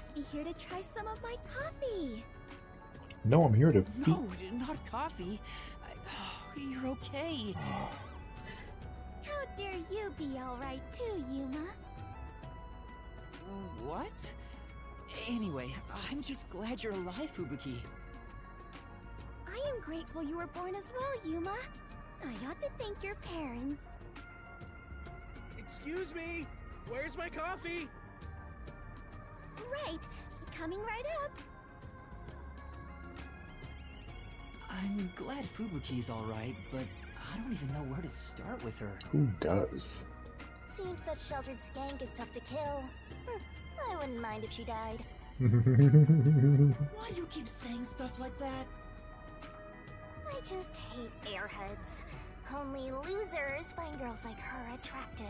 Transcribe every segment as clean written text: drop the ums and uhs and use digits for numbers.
must be here to try some of my coffee. No, I'm here to feed. No, not coffee. You're okay. How dare you be alright too, Yuma? What? Anyway, I'm just glad you're alive, Fubuki. I am grateful you were born as well, Yuma. I ought to thank your parents. Excuse me! Where's my coffee? Right, coming right up. I'm glad Fubuki's alright, but I don't even know where to start with her. Who does? Seems that sheltered skank is tough to kill. I wouldn't mind if she died. Why do you keep saying stuff like that? I just hate airheads. Only losers find girls like her attractive.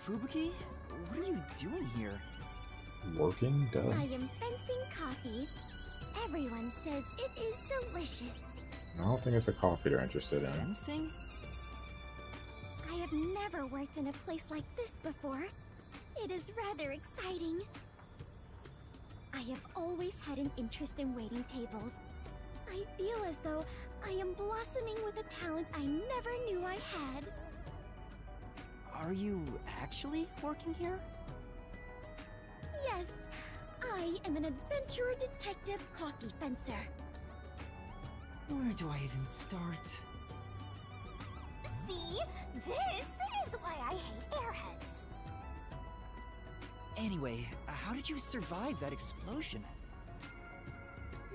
Fubuki? What are you doing here? Working? Duh. I am fencing coffee. Everyone says it is delicious. I don't think it's the coffee they're interested in. Fencing? I have never worked in a place like this before. It is rather exciting. I have always had an interest in waiting tables. I feel as though I am blossoming with a talent I never knew I had. Are you actually working here? Yes, I am an adventurer detective coffee fencer. Where do I even start? See? This is why I hate airheads. Anyway, how did you survive that explosion?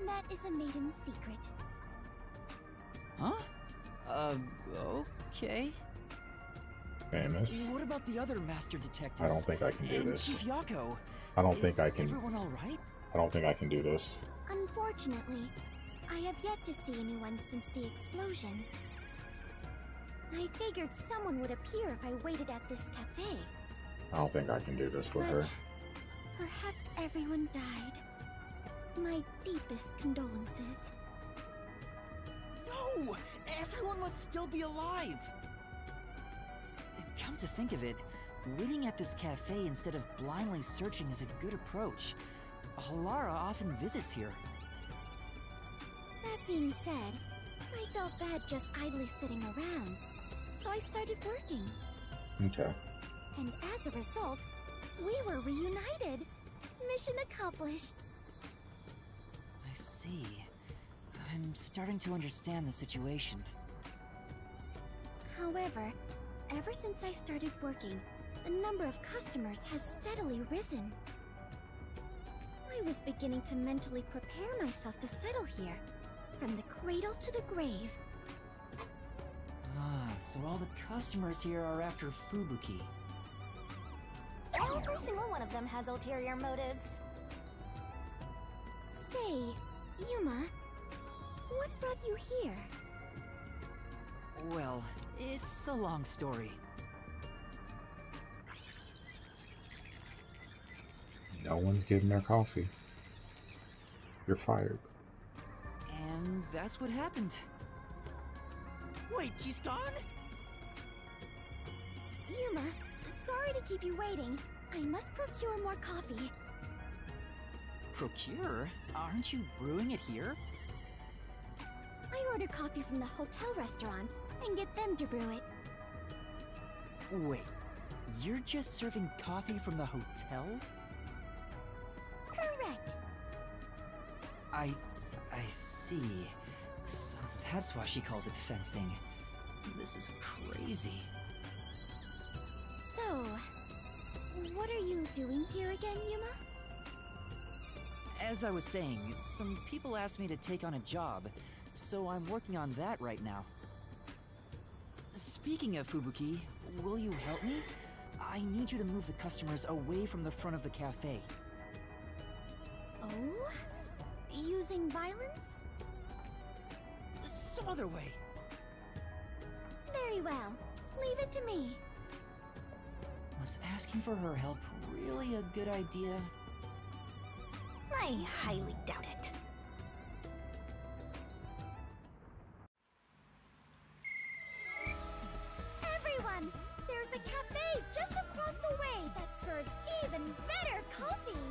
That is a maiden secret. Huh? Okay. Famous. What about the other master detectives? I don't think I can do and this. Chief Yako? I don't think I Is can. everyone alright? I don't think I can do this. Unfortunately, I have yet to see anyone since the explosion. I figured someone would appear if I waited at this cafe. I don't think I can do this with But her. perhaps everyone died. My deepest condolences. No! Everyone must still be alive! Come to think of it, waiting at this cafe instead of blindly searching is a good approach. Halara often visits here. That being said, I felt bad just idly sitting around, so I started working. Okay. And as a result, we were reunited. Mission accomplished. I see. I'm starting to understand the situation. However, ever since I started working, the number of customers has steadily risen. I was beginning to mentally prepare myself to settle here, from the cradle to the grave. Ah, so all the customers here are after Fubuki. Every single one of them has ulterior motives. Say, Yuma, what brought you here? Well, it's a long story. No one's getting their coffee. You're fired. And that's what happened. Wait, she's gone? Yuma, sorry to keep you waiting. I must procure more coffee. Procure? Aren't you brewing it here? I order coffee from the hotel restaurant and get them to brew it. Wait, you're just serving coffee from the hotel? Correct. I see. So that's why she calls it fencing. This is crazy. So, what are you doing here again, Yuma? As I was saying, some people asked me to take on a job, so I'm working on that right now. Speaking of Fubuki, will you help me? I need you to move the customers away from the front of the cafe. Oh? Using violence? Some other way. Very well. Leave it to me. Was asking for her help really a good idea? I highly doubt it. Everyone! There's a cafe just across the way that serves even better coffee.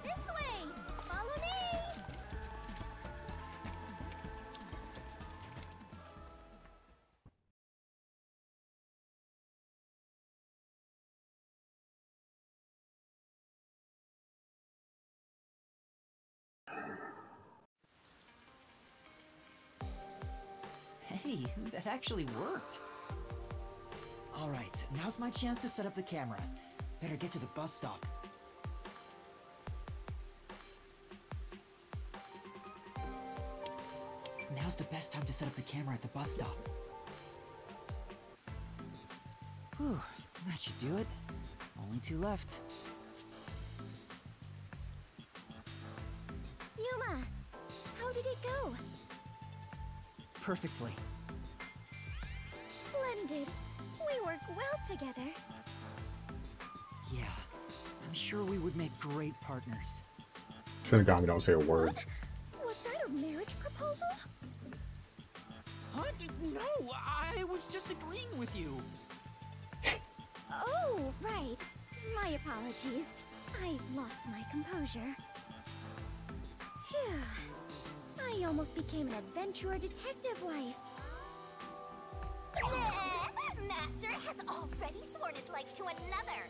This way! Follow me! Hey, that actually worked. Alright, now's my chance to set up the camera. Better get to the bus stop. Now's the best time to set up the camera at the bus stop. Whew, that should do it. Only 2 left. Yuma, how did it go? Perfectly. Splendid. We work well together. Yeah, I'm sure we would make great partners. Shinigami don't say a word. What? Was that a marriage proposal? Huh? No, I was just agreeing with you. Oh, right. My apologies. I lost my composure. Phew. I almost became an adventurer detective wife. Master has already sworn his life to another.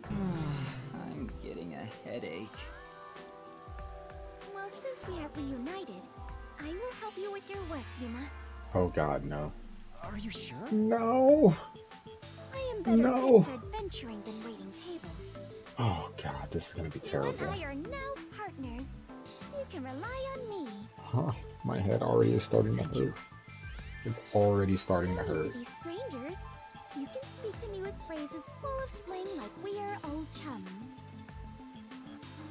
I'm getting a headache. Well, since we have reunited, I will help you with your work, Yuma. Oh God, no. Are you sure? No. I am better No. fit for adventuring than waiting tables. Oh God, this is gonna be You terrible. and I are now partners. You can rely on me. Huh? My head already is starting to hurt. It's already starting to No need hurt. to be strangers. You can speak to me with phrases full of slang like we are old chums.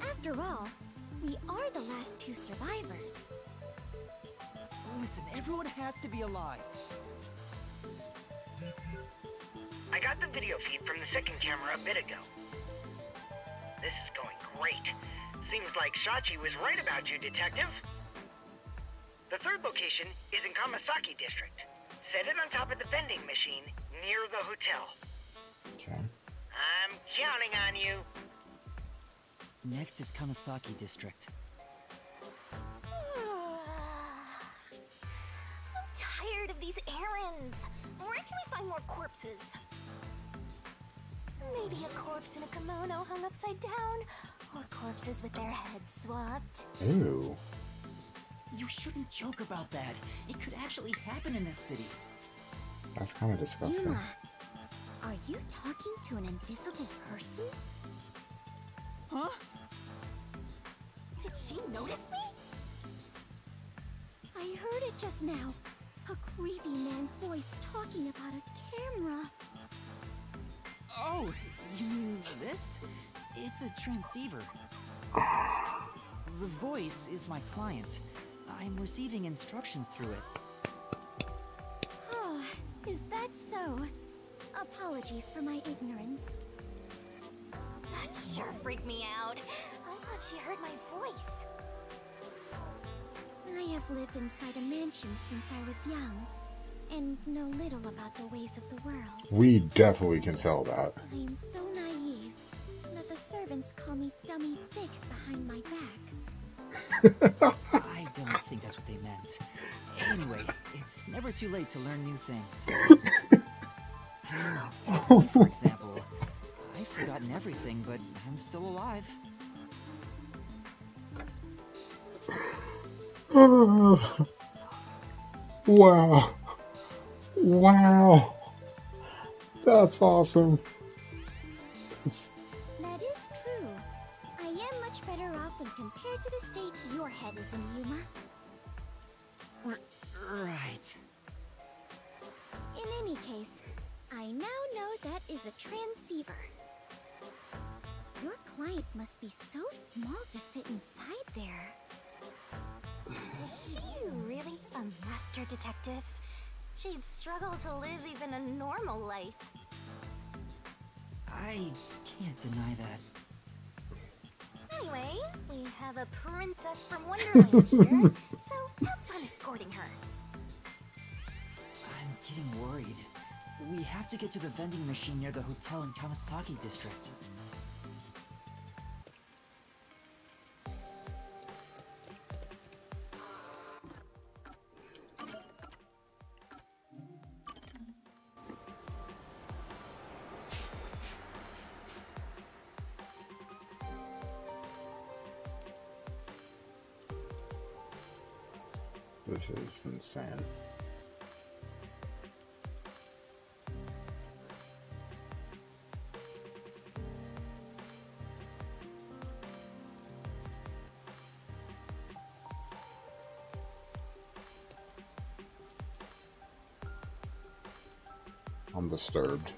After all, we are the last 2 survivors. Listen, everyone has to be alive. I got the video feed from the second camera a bit ago. This is going great. Seems like Shachi was right about you, Detective. The third location is in Kamasaki District. Set it on top of the vending machine near the hotel. Okay. I'm counting on you. Next is Kamasaki District. I'm tired of these errands. Where can we find more corpses? Maybe a corpse in a kimono hung upside down, or corpses with their heads swapped. Ew. You shouldn't joke about that. It could actually happen in this city. That's kind of disgusting. Yuma, are you talking to an invisible person? Huh? Did she notice me? I heard it just now. A creepy man's voice talking about a camera. Oh, you mean this? It's a transceiver. The voice is my client. I'm receiving instructions through it. Oh, is that so? Apologies for my ignorance. That sure freaked me out. I thought she heard my voice. I have lived inside a mansion since I was young, and know little about the ways of the world. We definitely can tell that. I am so naive that the servants call me Dummy Thick behind my back. I don't think that's what they meant. Anyway, it's never too late to learn new things. Take me, for example. I've forgotten everything, but I'm still alive. Wow. Wow. That's awesome. That is true. I am much better off when compared to the state your head is in, Yuma. Right. In any case, I now know that is a transceiver. Your client must be so small to fit inside there. Is she really a master detective? She'd struggle to live even a normal life. I can't deny that. Anyway, we have a princess from Wonderland here, so have fun escorting her. I'm getting worried. We have to get to the vending machine near the hotel in Kawasaki district. This is insane. I'm disturbed.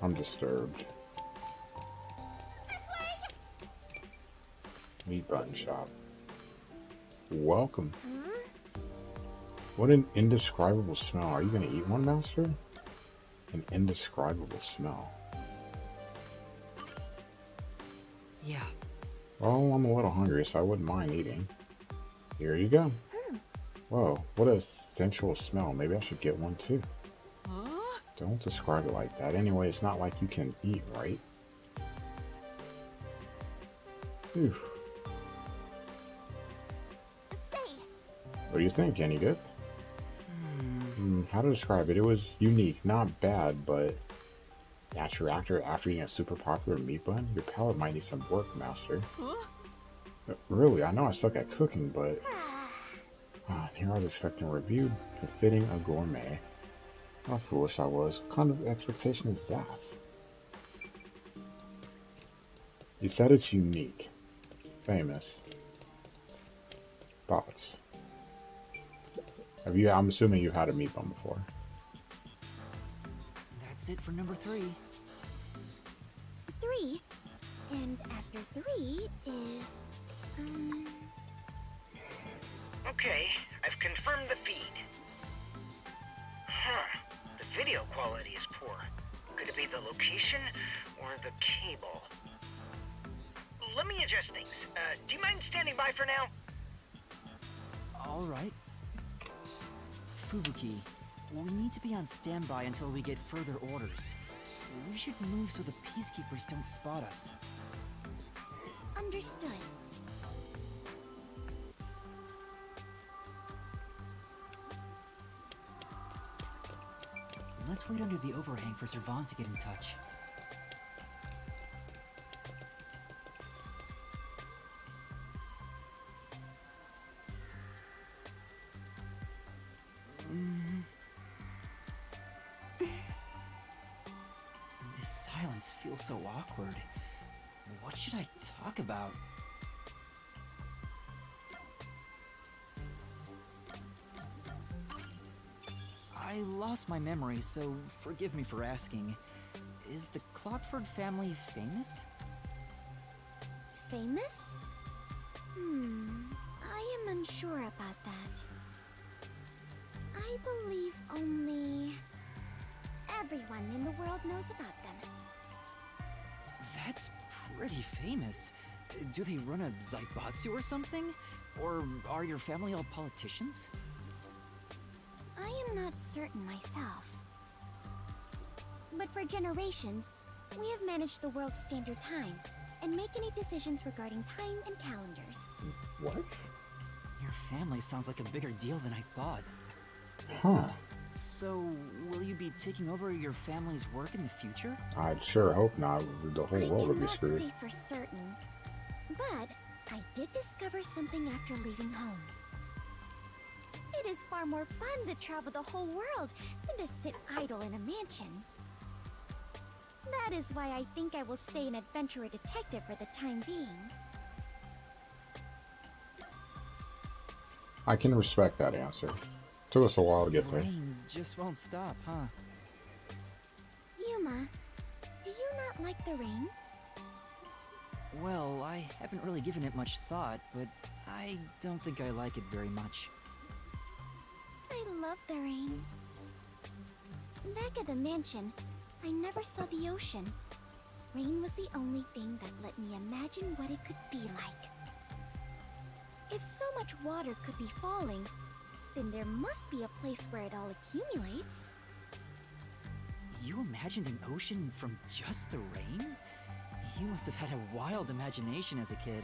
I'm disturbed. Meat bun shop. Welcome. What an indescribable smell. Are you gonna eat one, Master? An indescribable smell. Yeah. Oh, I'm a little hungry, so I wouldn't mind eating. Here you go. Whoa, what a sensual smell. Maybe I should get one too. Huh? Don't describe it like that. Anyway, it's not like you can eat, right? Phew. What do you think? Any good? How to describe it? It was unique, not bad, but after eating a super popular meat bun, your palate might need some work, Master. Huh? Really, I know I suck at cooking, but here I was expecting a review befitting a gourmet. How foolish I was. What kind of expectation is that? You said it's unique, famous. Thoughts? I'm assuming you've had a meat bun before. That's it for number 3. 3? And after 3 is... Okay, I've confirmed the feed. Huh. The video quality is poor. Could it be the location or the cable? Let me adjust things. Do you mind standing by for now? Alright. Fubuki, we need to be on standby until we get further orders. We should move so the Peacekeepers don't spot us. Understood. Let's wait under the overhang for Servan to get in touch. This silence feels so awkward. What should I talk about? I lost my memory, so forgive me for asking. Is the Clockford family famous? Famous? I am unsure about that. I believe only everyone in the world knows about them. That's pretty famous. Do they run a Zaibatsu or something? Or are your family all politicians? I am not certain myself. But for generations, we have managed the world's standard time and make any decisions regarding time and calendars. What? Your family sounds like a bigger deal than I thought. Huh. So, will you be taking over your family's work in the future? I'd sure hope not. The whole world would be I screwed. cannot say for certain, but I did discover something after leaving home. It is far more fun to travel the whole world than to sit idle in a mansion. That is why I think I will stay an adventurer detective for the time being. I can respect that answer. Took us a while to get there. Rain just won't stop, huh? Yuma, do you not like the rain? Well, I haven't really given it much thought, but I don't think I like it very much. I love the rain. Back at the mansion, I never saw the ocean. Rain was the only thing that let me imagine what it could be like. If so much water could be falling, then there must be a place where it all accumulates. You imagined an ocean from just the rain? You must have had a wild imagination as a kid.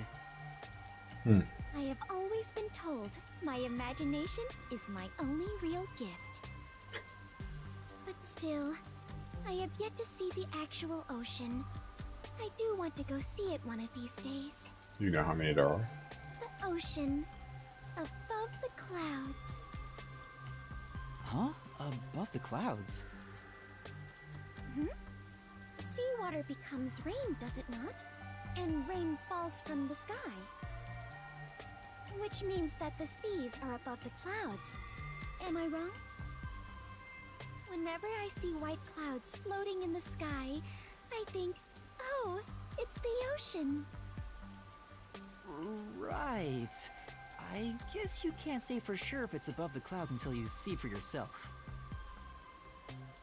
I have always been told my imagination is my only real gift. But still, I have yet to see the actual ocean. I do want to go see it one of these days. You know how many there are? The ocean, above the clouds. Huh? Above the clouds? Seawater becomes rain, does it not? And rain falls from the sky. Which means that the seas are above the clouds. Am I wrong? Whenever I see white clouds floating in the sky, I think, oh, it's the ocean. Right. I guess you can't say for sure if it's above the clouds until you see for yourself.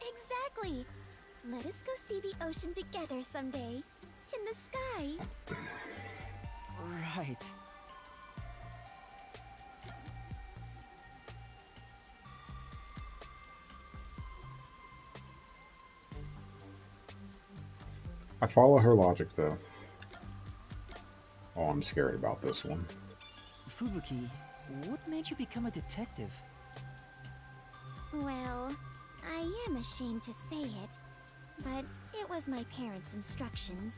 Exactly. Let us go see the ocean together someday. In the sky. Right. I follow her logic, though. Oh, I'm scared about this one. Fubuki, what made you become a detective? Well, I am ashamed to say it, but it was my parents' instructions.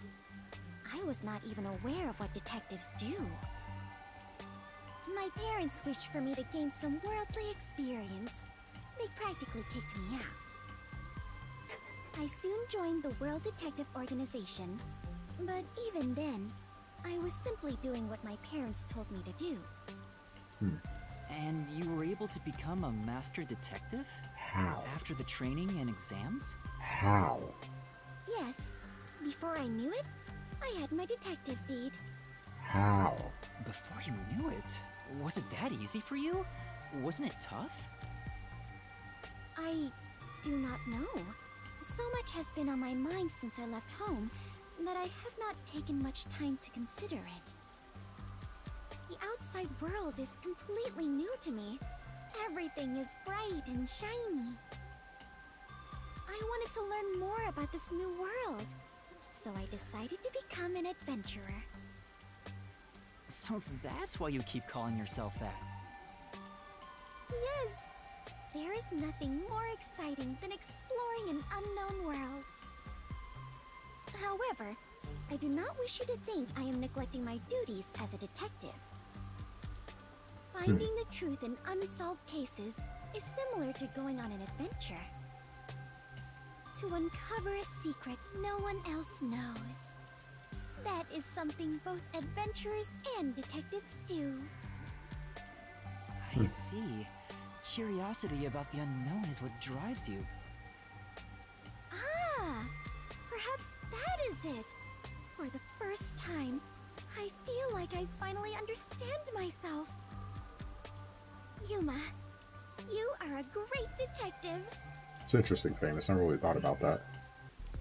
I was not even aware of what detectives do. My parents wished for me to gain some worldly experience. They practically kicked me out. I soon joined the World Detective Organization, but even then, I was simply doing what my parents told me to do. And you were able to become a master detective? How? After the training and exams? How? Yes, before I knew it, I had my detective deed. How? Before you knew it? Was it that easy for you? Wasn't it tough? I do not know. So much has been on my mind since I left home that I have not taken much time to consider it. The outside world is completely new to me. Everything is bright and shiny. I wanted to learn more about this new world, so I decided to become an adventurer. So that's why you keep calling yourself that. Yes! There is nothing more exciting than exploring an unknown world. However, I do not wish you to think I am neglecting my duties as a detective. Finding the truth in unsolved cases is similar to going on an adventure. To uncover a secret no one else knows. That is something both adventurers and detectives do. I see. Curiosity about the unknown is what drives you. Ah! Perhaps that is it! For the first time, I feel like I finally understand myself. Yuma, you are a great detective. It's interesting, Famous. I never really thought about that.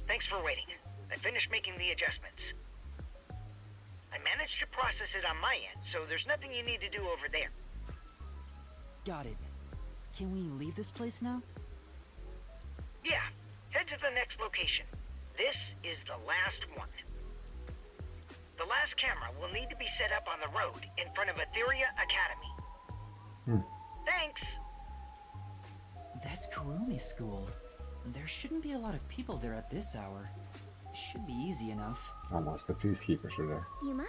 Thanks for waiting. I finished making the adjustments. I managed to process it on my end, so there's nothing you need to do over there. Got it. Can we leave this place now? Yeah, head to the next location. This is the last one. The last camera will need to be set up on the road in front of Etheria Academy. Thanks! That's Kurumi's school. There shouldn't be a lot of people there at this hour. Should be easy enough. Unless the Peacekeepers are there. Yuma,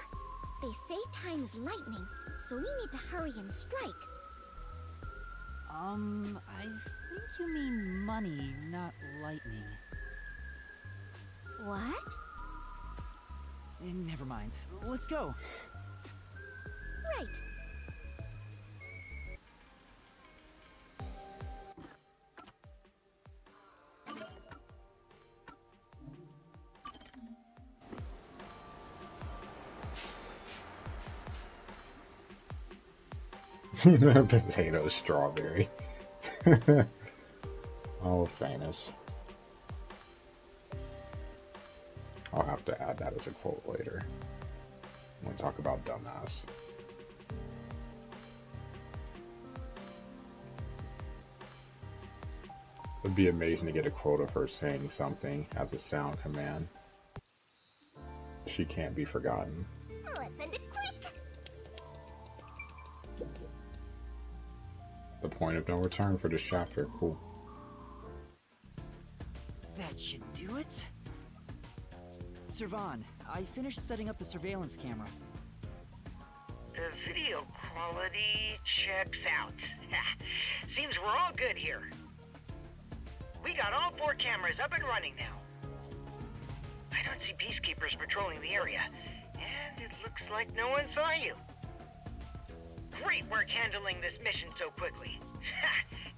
they say time is lightning, so we need to hurry and strike. I think you mean money, not lightning. What? Never mind. Let's go. Right. Potato strawberry. Oh, famous. I'll have to add that as a quote later when we talk about dumbass. It'd be amazing to get a quote of her saying something as a sound command. She can't be forgotten. Let's end it quick! The point of no return for this chapter. Cool. That should do it. Servan, I finished setting up the surveillance camera. The video quality checks out. Seems we're all good here. We got all 4 cameras up and running now. I don't see Peacekeepers patrolling the area, and it looks like no one saw you. Great work handling this mission so quickly.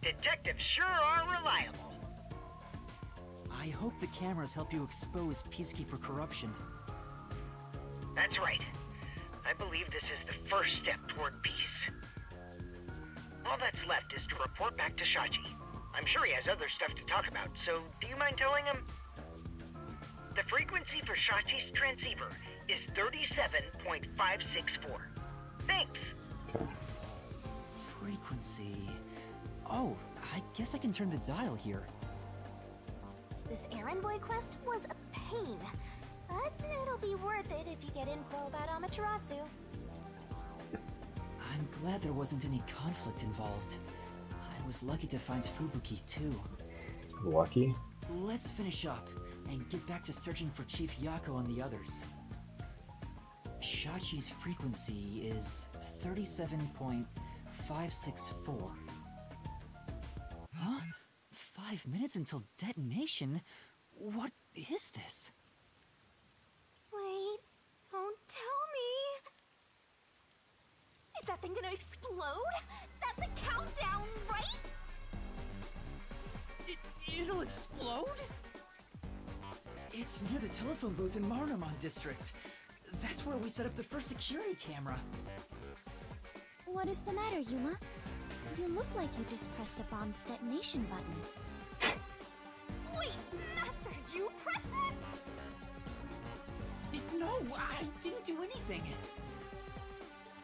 Detectives sure are reliable. I hope the cameras help you expose Peacekeeper corruption. That's right. I believe this is the first step toward peace. All that's left is to report back to Shachi. I'm sure he has other stuff to talk about, so do you mind telling him? The frequency for Shachi's transceiver is 37.564. Thanks! Okay. Frequency... Oh, I guess I can turn the dial here. This errand boy quest was a pain, but it'll be worth it if you get info about Amaterasu. I'm glad there wasn't any conflict involved. I was lucky to find Fubuki, too. Lucky? Let's finish up and get back to searching for Chief Yako and the others. Shachi's frequency is 37.564. Huh? 5 minutes until detonation? What is this? Wait, don't tell me. Is that thing gonna explode? That's a countdown, right? It'll explode? It's near the telephone booth in Marunouman district. That's where we set up the first security camera. What is the matter, Yuma? You look like you just pressed a bomb's detonation button. Wait, Master, you pressed it? No, I didn't do anything.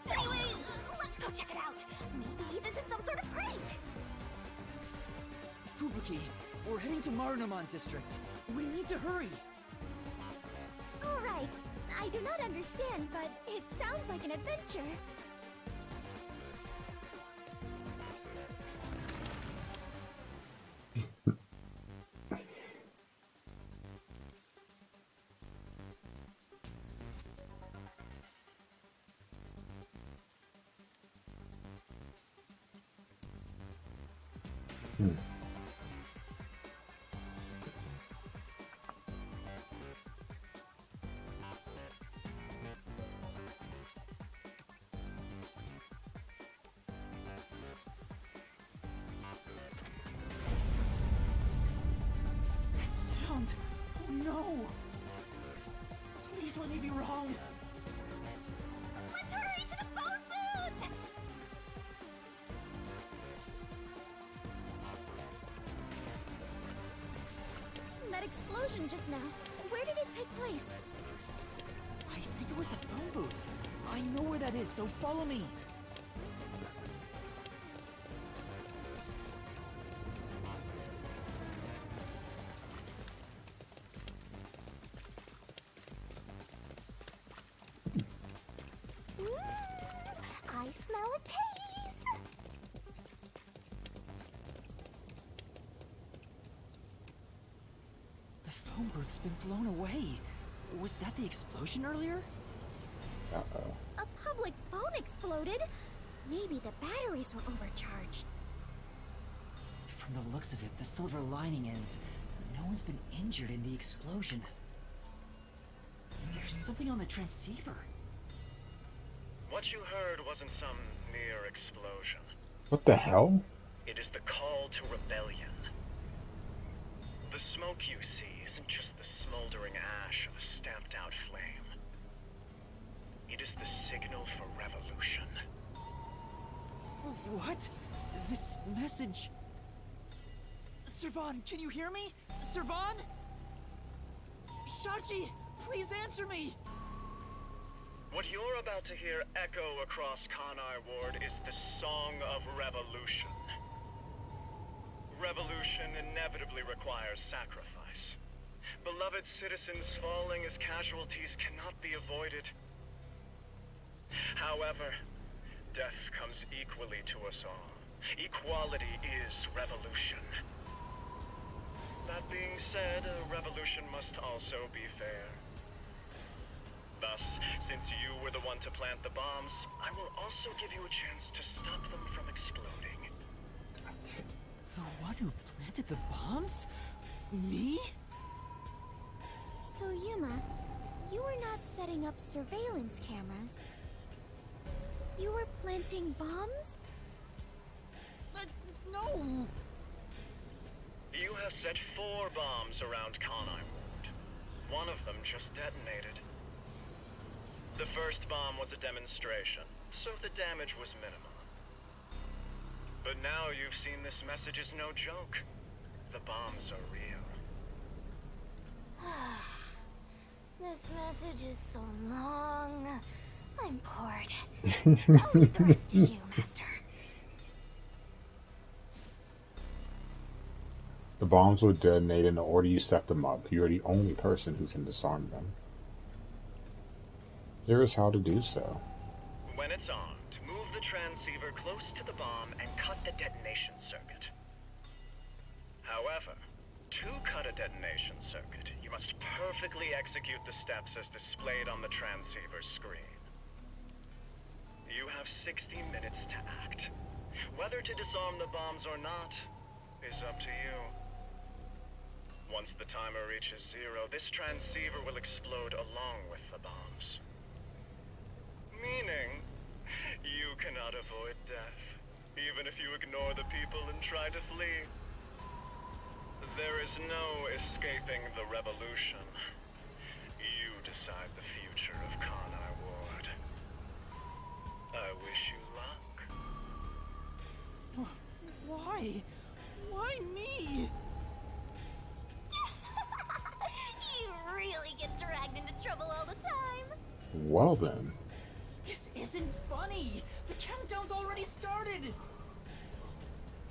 Anyway, let's go check it out. Maybe this is some sort of prank. Fubuki, we're heading to Marunouman district. We need to hurry. All right. I do not understand, but it sounds like an adventure. That sound. Oh no. Please let me be wrong. Let's hurry to the phone booth! That explosion just now, where did it take place? I think it was the phone booth. I know where that is, so follow me. I smell a case! The phone booth's been blown away. Was that the explosion earlier? Uh-oh. A public phone exploded? Maybe the batteries were overcharged. From the looks of it, the silver lining is no one's been injured in the explosion. There's something on the transceiver. What you heard wasn't some mere explosion. What the hell? It is the call to rebellion. The smoke you see isn't just the smoldering ash of a stamped-out flame. It is the signal for revolution. What? This message... Servan, can you hear me? Servan? Shachi, please answer me! What you're about to hear echo across Kanai Ward is the Song of Revolution. Revolution inevitably requires sacrifice. Beloved citizens falling as casualties cannot be avoided. However, death comes equally to us all. Equality is revolution. That being said, a revolution must also be fair. Thus, since you were the one to plant the bombs, I will also give you a chance to stop them from exploding. The one who planted the bombs? Me? So Yuma, you were not setting up surveillance cameras. You were planting bombs? No! You have set 4 bombs around Kanai Ward. One of them just detonated. The first bomb was a demonstration, so the damage was minimal. But now you've seen this message is no joke. The bombs are real. This message is so long. I'm bored. I'll leave the rest to you, Master. The bombs will detonate in the order you set them up. You're the only person who can disarm them. There is how to do so. When it's armed, move the transceiver close to the bomb and cut the detonation circuit. However, to cut a detonation circuit, you must perfectly execute the steps as displayed on the transceiver screen. You have 60 minutes to act. Whether to disarm the bombs or not is up to you. Once the timer reaches 0, this transceiver will explode along with the bombs. Meaning, you cannot avoid death, even if you ignore the people and try to flee. There is no escaping the revolution. You decide the future of Kanai Ward. I wish you luck. Why? Why me? You really get dragged into trouble all the time. Well then. This isn't funny! The countdown's already started!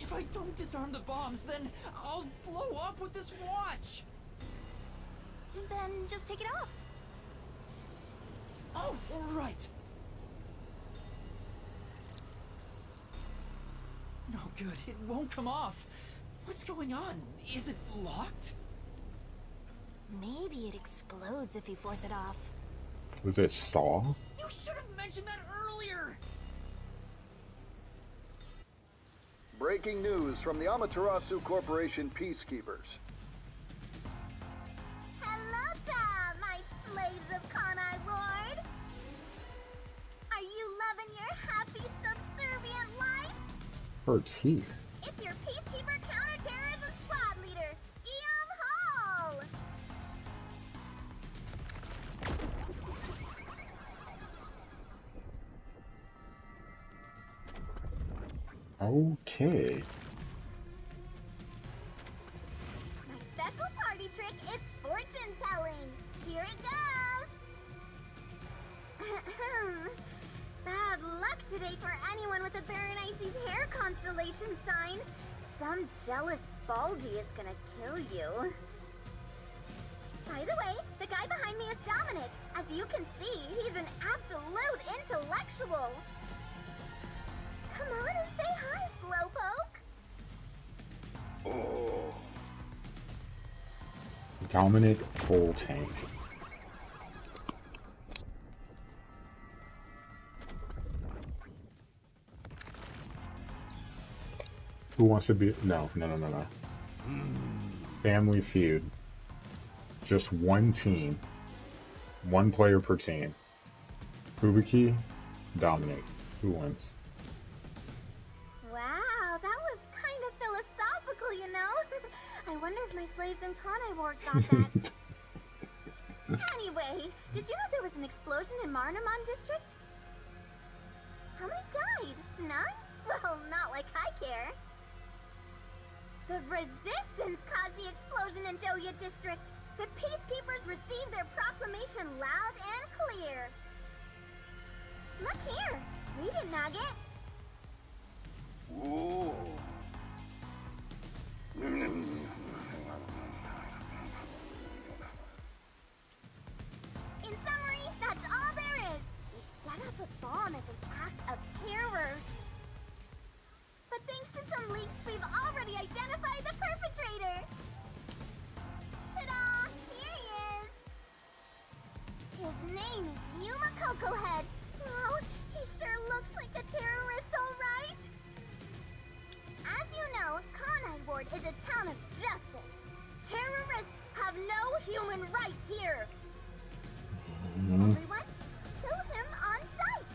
If I don't disarm the bombs, then I'll blow up with this watch! Then just take it off. Oh, right! No good, it won't come off. What's going on? Is it locked? Maybe it explodes if you force it off. Was it Saw? You should have mentioned that earlier! Breaking news from the Amaterasu Corporation Peacekeepers. Hello there, my slaves of Kanai Ward! Are you loving your happy, subservient life? Her teeth. It's your Peacekeeper counterterrorism squad leader, Ian Hall! Okay. My special party trick is fortune telling. Here it goes. Bad luck today for anyone with a Berenice's hair constellation sign. Some jealous Baldy is gonna kill you. By the way, the guy behind me is Dominic. As you can see, he's an absolute intellectual. Come on and say hi, Slowpoke. Oh. Dominic full tank. Who wants to be? No. Family feud. Just one team. One player per team. Fubuki, Dominic. Who wins? Wow, that was kind of philosophical, you know? I wonder if my slaves in Kanai Ward got that. Anyway, did you know there was an explosion in Marnamon district? How many died? None? Well, not like I care. The Resistance caused the explosion in Doya district. The Peacekeepers received their proclamation loud and clear. Look here. Read it, Nugget. Ooh. the bomb as an act of terror. But thanks to some leaks, we've already identified the perpetrator. Ta-da! Here he is. His name is Yuma Cocohead. Oh, he sure looks like a terrorist, all right. As you know, Conide Ward is a town of justice. Terrorists have no human rights here. Everyone, kill him on sight.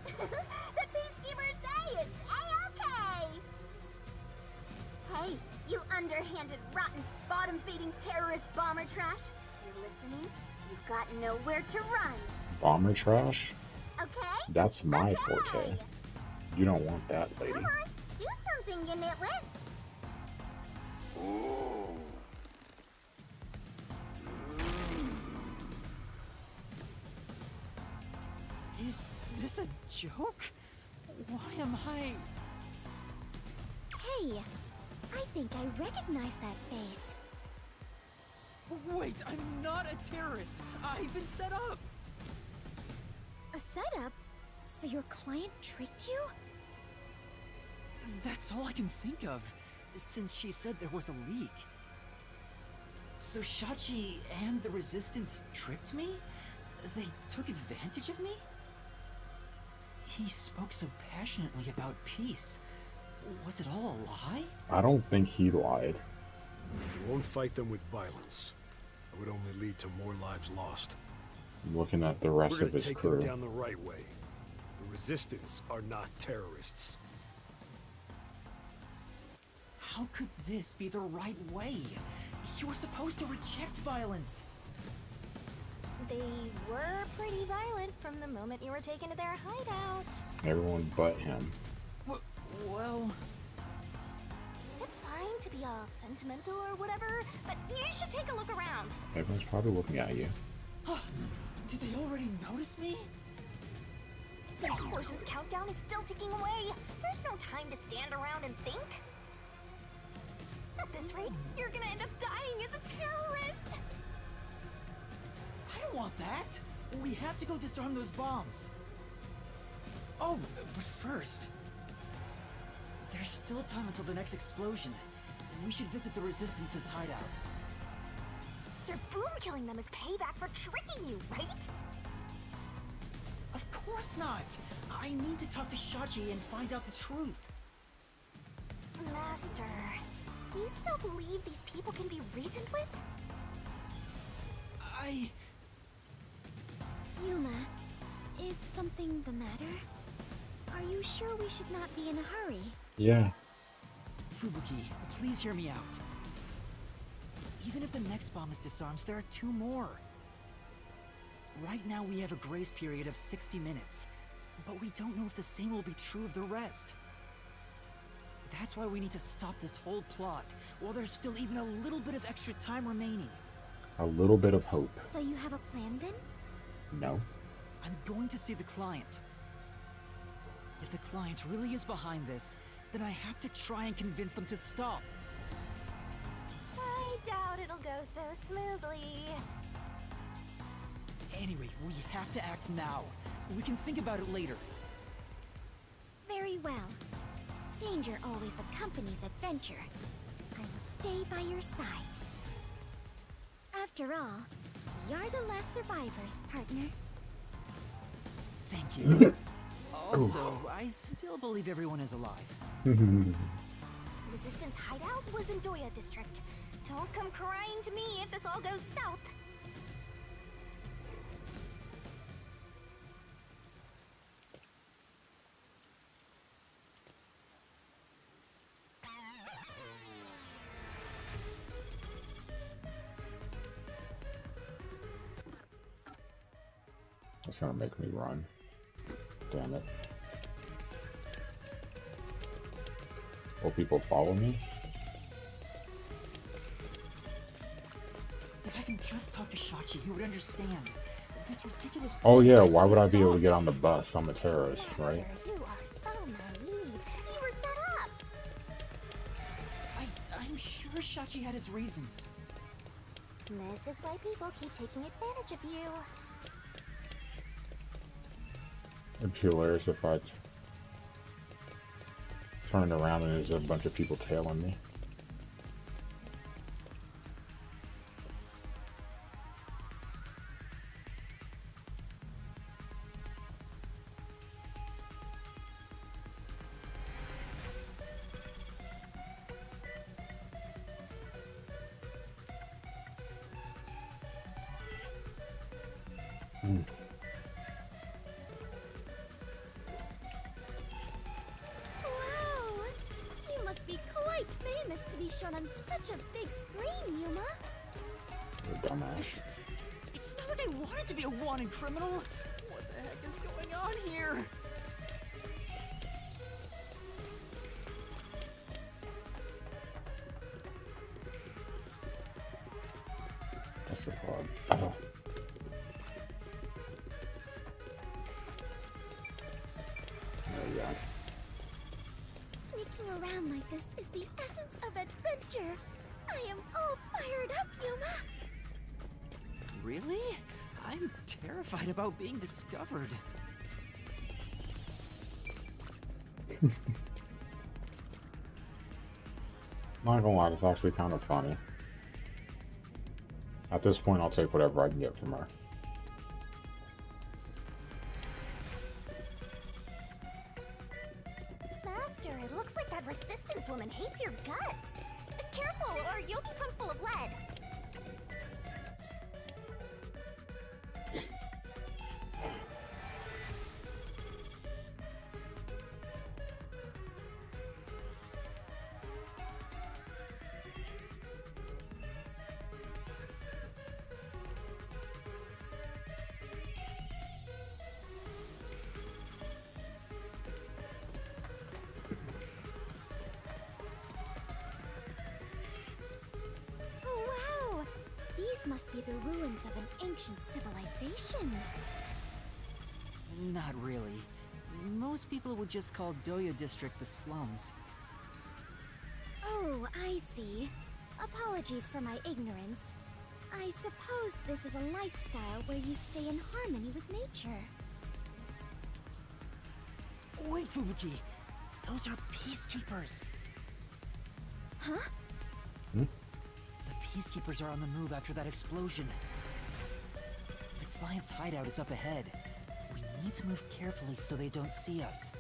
The Peacekeepers say it's A-okay. Hey, you underhanded, rotten, bottom-feeding terrorist bomber trash. You're listening? You've got nowhere to run. Bomber trash? Okay? That's my forte. You don't want that, lady. Come on, do something, you nitwit. Is this a joke? Why am I... Hey, I think I recognize that face. Wait, I'm not a terrorist. I've been set up. A setup? So your client tricked you? That's all I can think of, since she said there was a leak. So Shachi and the Resistance tricked me? They took advantage of me? He spoke so passionately about peace. Was it all a lie? I don't think he lied. You won't fight them with violence. It would only lead to more lives lost. I'm looking at the rest of his We're gonna take crew. them down the right way. The Resistance are not terrorists. How could this be the right way? You were supposed to reject violence. They were pretty violent from the moment you were taken to their hideout. Everyone but him. Well... It's fine to be all sentimental or whatever, but you should take a look around. Everyone's probably looking at you. Did they already notice me? The explosion countdown is still ticking away. There's no time to stand around and think. At this rate, you're gonna end up dying as a terrorist. I don't want that. We have to go disarm those bombs. Oh, but first... There's still time until the next explosion. We should visit the Resistance's hideout. Your boom killing them is payback for tricking you, right? Of course not. I need to talk to Shachi and find out the truth. Master, do you still believe these people can be reasoned with? Yuma, is something the matter? Are you sure we should not be in a hurry? Yeah. Fubuki, please hear me out. Even if the next bomb is disarmed, there are 2 more. Right now we have a grace period of 60 minutes, but we don't know if the same will be true of the rest. That's why we need to stop this whole plot, while there's still even a little bit of extra time remaining. A little bit of hope. So you have a plan then? No. I'm going to see the client. If the client really is behind this, then I have to try and convince them to stop. I doubt it'll go so smoothly. Anyway, we have to act now. We can think about it later. Very well. Danger always accompanies adventure. I will stay by your side. After all, we are the last survivors, partner. Thank you. Also, I still believe everyone is alive. Resistance hideout was in Doya district. Don't come crying to me if this all goes south. It's gonna make me run. Damn it. Will people follow me? If I can just talk to Shachi, he would understand. This ridiculous... Oh yeah, why would I be able to get on the bus? I'm a terrorist, right? Master, you are so naive. You were set up. I'm sure Shachi had his reasons. This is why people keep taking advantage of you. It'd be hilarious if I turned around and there's a bunch of people tailing me. Wow! You must be quite famous to be shown on such a big screen, Yuma. You dumbass. It's not like I wanted to be a wanted criminal. What the heck is going on here? That's the fraud. Oh. There you go. Sneaking around like this is the essence of adventure. I am all fired up, Yuma. Really? I'm terrified about being discovered. Not gonna lie, it's actually kind of funny. At this point, I'll take whatever I can get from her. Master, it looks like that resistance woman hates your guts. Careful, or you'll be pumped full of lead. Wow! These must be the ruins of an ancient civilization. Not really. Most people would just call Doya District the slums. Oh, I see. Apologies for my ignorance. I suppose this is a lifestyle where you stay in harmony with nature. Wait, Fubuki! Those are Peacekeepers! Huh? The Peacekeepers are on the move after that explosion. The client's hideout is up ahead. We need to move carefully so they don't see us.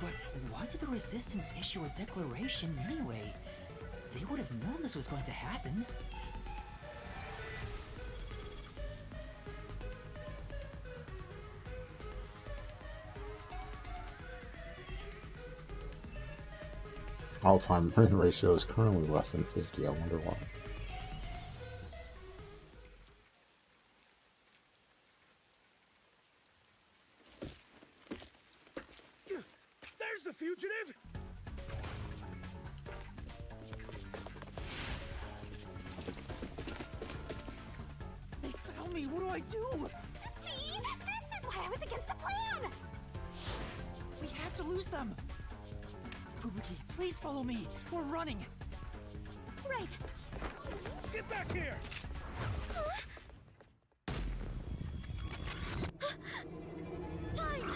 But why did the Resistance issue a declaration anyway? They would have known this was going to happen. All-time win ratio is currently less than 50. I wonder why. There's the fugitive! They found me! What do I do? See? This is why I was against the plan! We have to lose them! Fubuki, please follow me! We're running! Right. Get back here! Time!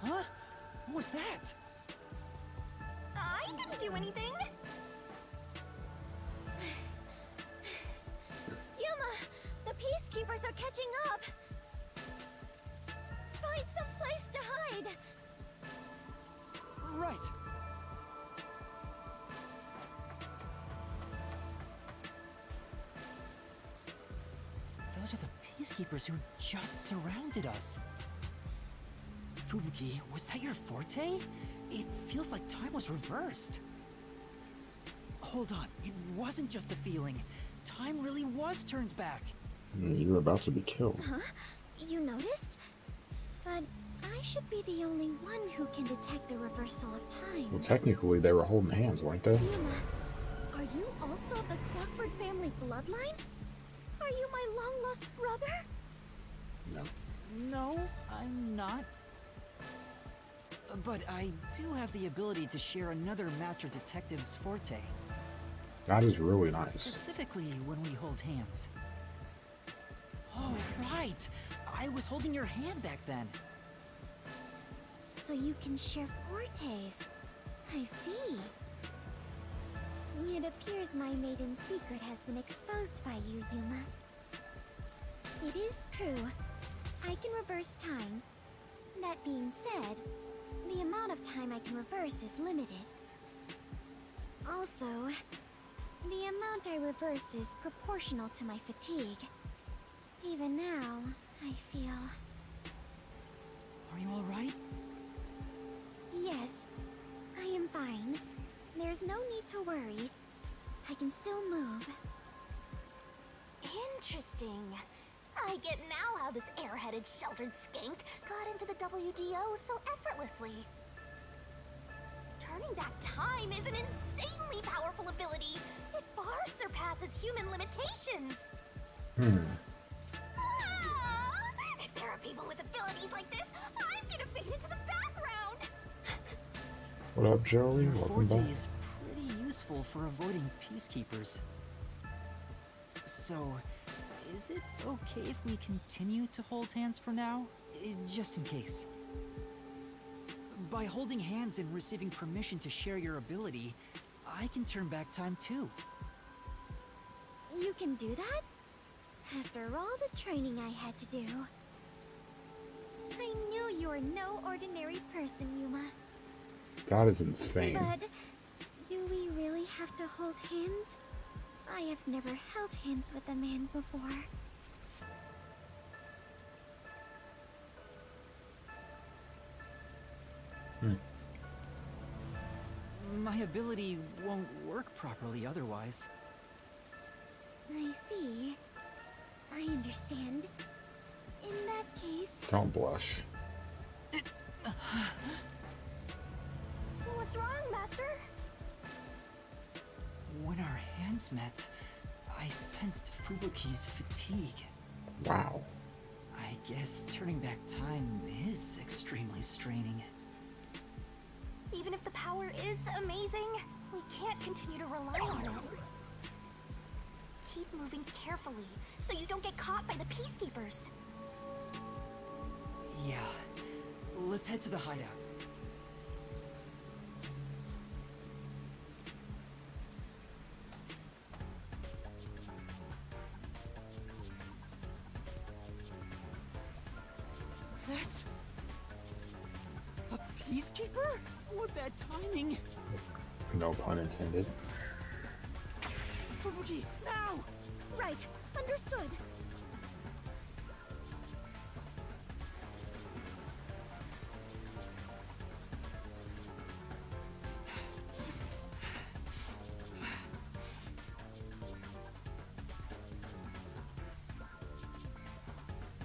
Huh? What was that? I didn't do anything. Yuma! The Peacekeepers are catching up! Find some place to hide! Right! Those are the Peacekeepers who just surrounded us. Fubuki, was that your forte? It feels like time was reversed. Hold on, it wasn't just a feeling. Time really was turned back. You were about to be killed. Huh? You noticed? But I should be the only one who can detect the reversal of time. Well, technically, they were holding hands, weren't they? Yuma, are you also the Clockford family bloodline? Are you my long-lost brother? No. No, I'm not. But I do have the ability to share another Master Detective's forte. That is really nice. Specifically when we hold hands. Oh, right! I was holding your hand back then. So you can share fortes. I see. It appears my maiden secret has been exposed by you, Yuma. It is true. I can reverse time. That being said, the amount of time I can reverse is limited. Also, the amount I reverse is proportional to my fatigue. Even now, I feel... Are you alright? Yes, I am fine. There's no need to worry. I can still move. Interesting. I get now how this airheaded sheltered skank got into the WDO so effortlessly. Turning back time is an insanely powerful ability. It far surpasses human limitations. If there are people with abilities like this, I'm gonna fade into the background. What up, Joey? Your Welcome forte back. is pretty useful for avoiding Peacekeepers. So, is it okay if we continue to hold hands for now? Just in case. By holding hands and receiving permission to share your ability, I can turn back time too. You can do that? After all the training I had to do. I knew you were no ordinary person, Yuma. That is insane. But do we really have to hold hands? I have never held hands with a man before. My ability won't work properly otherwise. I see. I understand. In that case... Don't blush. What's wrong, Master? When our hands met, I sensed Fubuki's fatigue. Wow. I guess turning back time is extremely straining. Even if the power is amazing, we can't continue to rely on it. Keep moving carefully, so you don't get caught by the Peacekeepers. Yeah. Let's head to the hideout. That's... a Peacekeeper? What bad timing! No pun intended. Fubuki, now! Right, understood.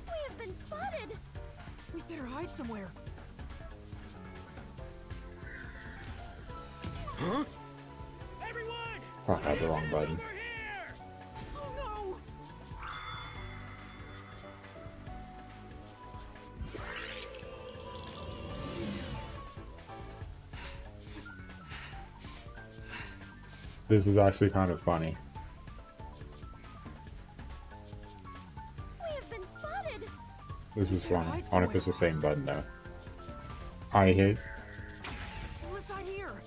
We have been spotted! We better hide somewhere. Huh? Everyone! Oh, I had the wrong button. Over here! Oh no! This is actually kind of funny. We have been spotted! This is funny. I don't know if it's the same button though. I hit. Let's hide here!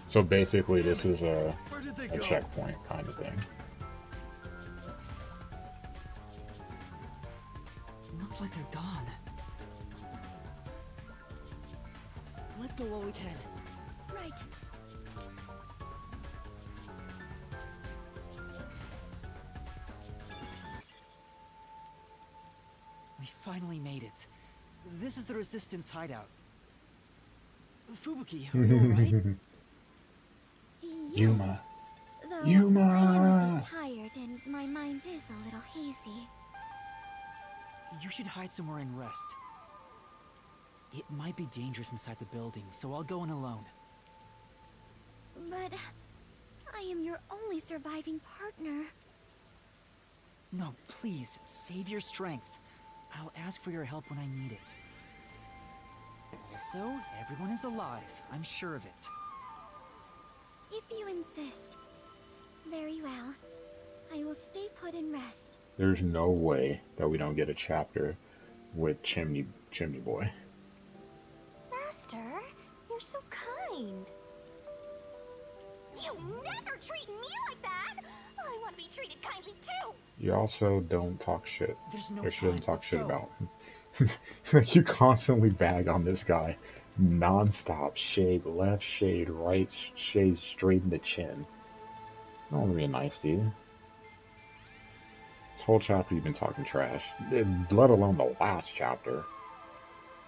So basically this is a Where did they a go? checkpoint kind of thing. Looks like they're gone. Let's go while we can. Right. We finally made it. This is the Resistance hideout. Fubuki, are you alright? Yes. Yuma. Though Though Yuma! I am a bit tired and my mind is a little hazy. You should hide somewhere and rest. It might be dangerous inside the building, so I'll go in alone. But I am your only surviving partner. No, please, save your strength. I'll ask for your help when I need it. Also, everyone is alive. I'm sure of it. If you insist. Very well. I will stay put and rest. There's no way that we don't get a chapter with Chimney Boy. Master, you're so kind. You never treat me like that! I want to be treated kindly too! You also don't talk shit. There's no Or she doesn't time. talk Let's shit go. about. Like, you constantly bag on this guy. Non-stop. Shade left, shade right, shade straight in the chin. I don't want to be a nice dude. This whole chapter you've been talking trash. Let alone the last chapter.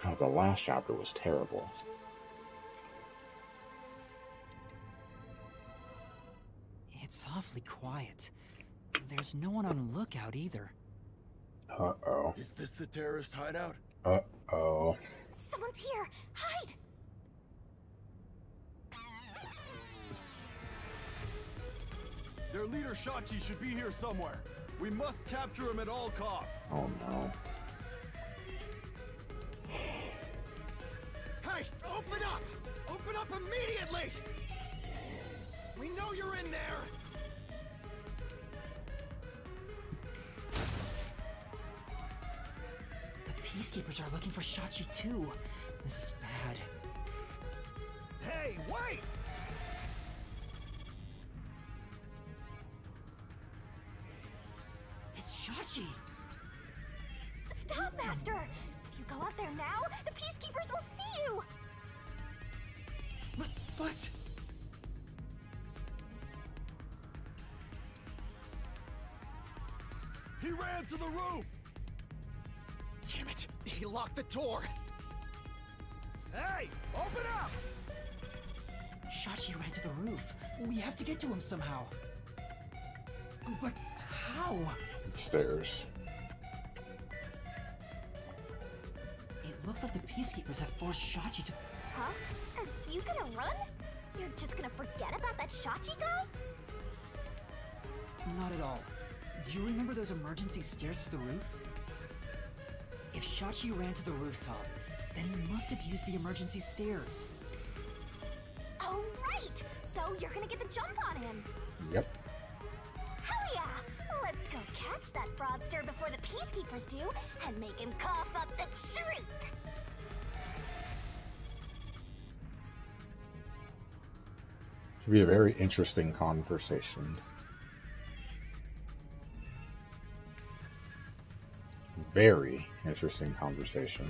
God, the last chapter was terrible. It's awfully quiet. There's no one on lookout either. Uh-oh. Is this the terrorist hideout? Uh-oh. Someone's here! Hide! Their leader Shachi should be here somewhere. We must capture him at all costs. Oh no. Hey, open up! Open up immediately! We know you're in there! The Peacekeepers are looking for Shachi too. This is bad. Hey, wait! It's Shachi! Stop, Master! If you go out there now, the Peacekeepers will see you! But... He ran to the roof! Damn it! He locked the door! Hey! Open up! Shachi ran to the roof. We have to get to him somehow. But how? Stairs. It looks like the Peacekeepers have forced Shachi to... Huh? Are you gonna run? You're just gonna forget about that Shachi guy? Not at all. Do you remember those emergency stairs to the roof? If Shachi ran to the rooftop, then he must have used the emergency stairs. Oh, right! So you're gonna get the jump on him! Yep. Hell yeah! Let's go catch that fraudster before the Peacekeepers do, and make him cough up the truth! Should be a very interesting conversation. Very interesting conversation.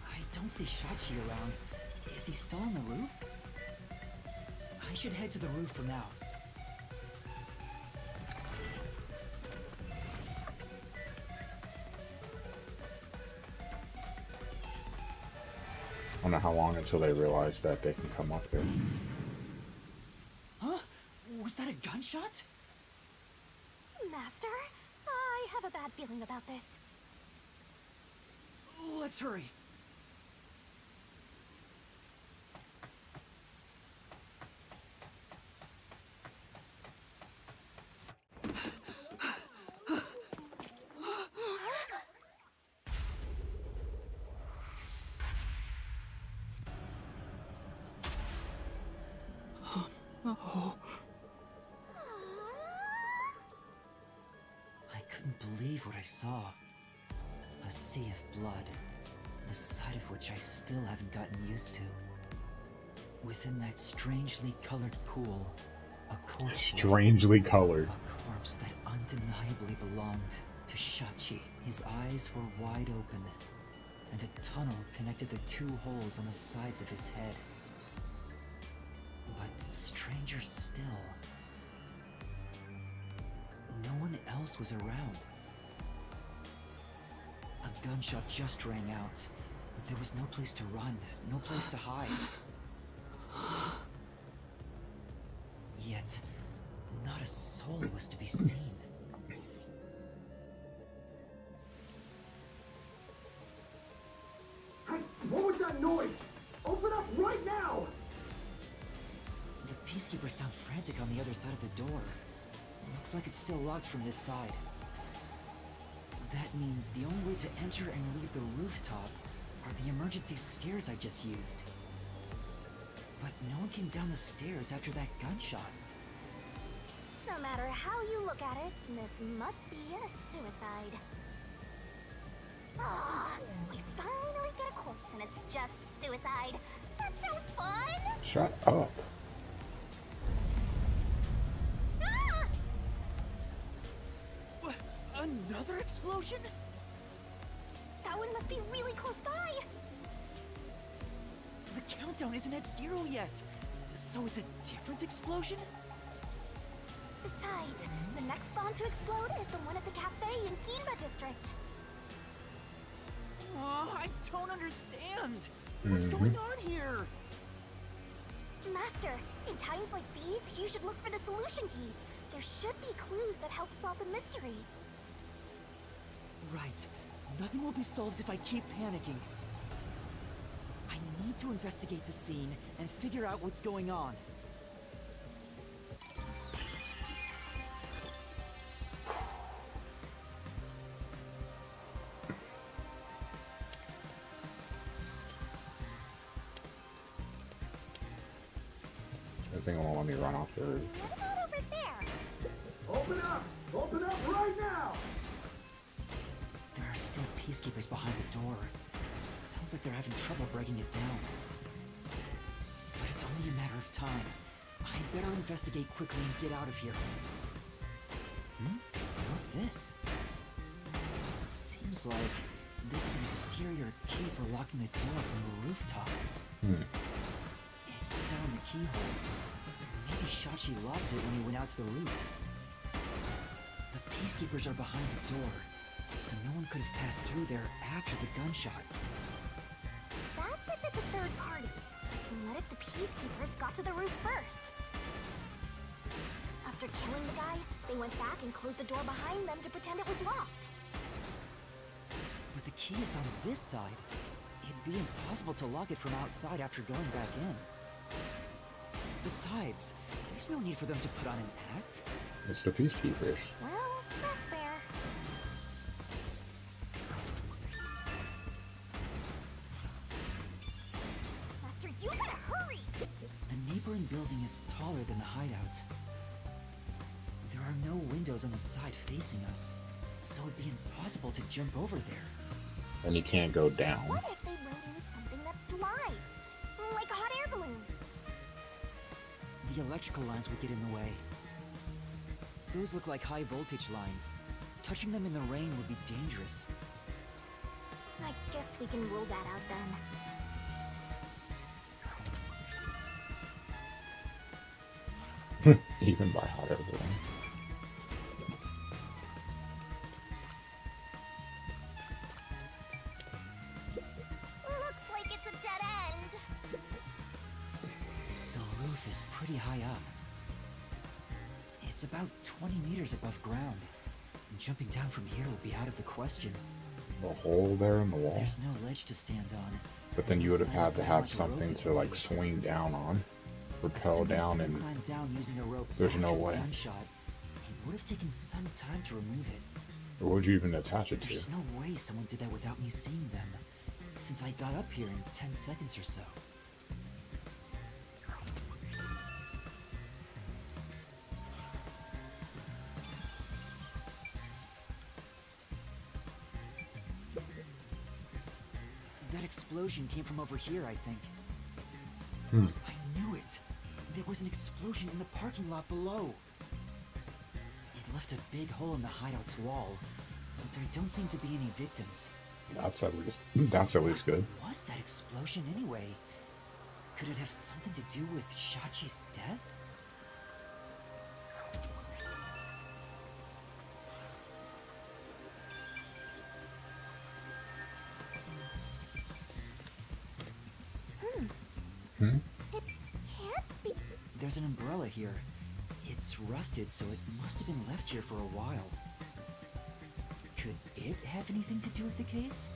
I don't see Shachi around. Is he still on the roof? I should head to the roof for now. I don't know how long until they realize that they can come up there. Huh? Was that a gunshot? Master, I have a bad feeling about this. Let's hurry. I couldn't believe what I saw. A sea of blood, the sight of which I still haven't gotten used to. Within that strangely colored pool, a corpse. Strangely colored. A corpse that undeniably belonged to Shachi. His eyes were wide open, and a tunnel connected the two holes on the sides of his head. But stranger still, no one else was around. A gunshot just rang out. There was no place to run, no place to hide. Yet, not a soul was to be seen. Hey, what was that noise? Open up right now! The Peacekeepers sound frantic on the other side of the door. Looks like it's still locked from this side. That means the only way to enter and leave the rooftop are the emergency stairs I just used. But no one came down the stairs after that gunshot. No matter how you look at it, this must be a suicide. Ah, we finally get a corpse and it's just suicide. That's no fun! Shut up. Ah! What? Another explosion? That one must be really close by. The countdown isn't at 0 yet. So it's a different explosion? Besides, the next bomb to explode is the one at the cafe in Yuma district. Oh, I don't understand. What's going on here? Master, in times like these, you should look for the solution keys. There should be clues that help solve the mystery. Right. Nothing will be solved if I keep panicking. I need to investigate the scene and figure out what's going on. I think it won't let me run off the roof. What about over there? Open up! Open up right now! There are still Peacekeepers behind the door. Sounds like they're having trouble breaking it down. But it's only a matter of time. I'd better investigate quickly and get out of here. What's this? Seems like this is an exterior key for locking the door from the rooftop. It's still in the keyhole. Maybe Shachi locked it when he went out to the roof. The Peacekeepers are behind the door, so no one could have passed through there after the gunshot. That's if it's a third party. What if the Peacekeepers got to the roof first? After killing the guy, they went back and closed the door behind them to pretend it was locked. But the key is on this side. It'd be impossible to lock it from outside after going back in. Besides, there's no need for them to put on an act. It's the Peacekeepers. Well, that's fair. Master, you gotta hurry! The neighboring building is taller than the hideout. There are no windows on the side facing us, so it'd be impossible to jump over there. And you can't go down. What if they wrote in something that flies? Like a hot air balloon? The electrical lines would get in the way. Those look like high voltage lines. Touching them in the rain would be dangerous. I guess we can rule that out then. Even by hot air balloon. Looks like it's a dead end. The roof is pretty high up. It's about 20 meters above ground. And jumping down from here would be out of the question. A hole there in the wall. There's no ledge to stand on. But then you would have had to have Like a rope something is to like raised. swing down on, rappel Assuming down, someone and climbed down using a rope there's no after the way. gunshot, it would have taken some time to remove it. what would you even attach it to? There's no way someone did that without me seeing them, since I got up here in 10 seconds or so. That explosion came from over here, I think. I knew it. There was an explosion in the parking lot below. It left a big hole in the hideout's wall, but there don't seem to be any victims. That's at least good. What was that explosion anyway? Could it have something to do with Shachi's death? Hmm? It can't be. There's an umbrella here. It's rusted, so it must have been left here for a while. Could it have anything to do with the case?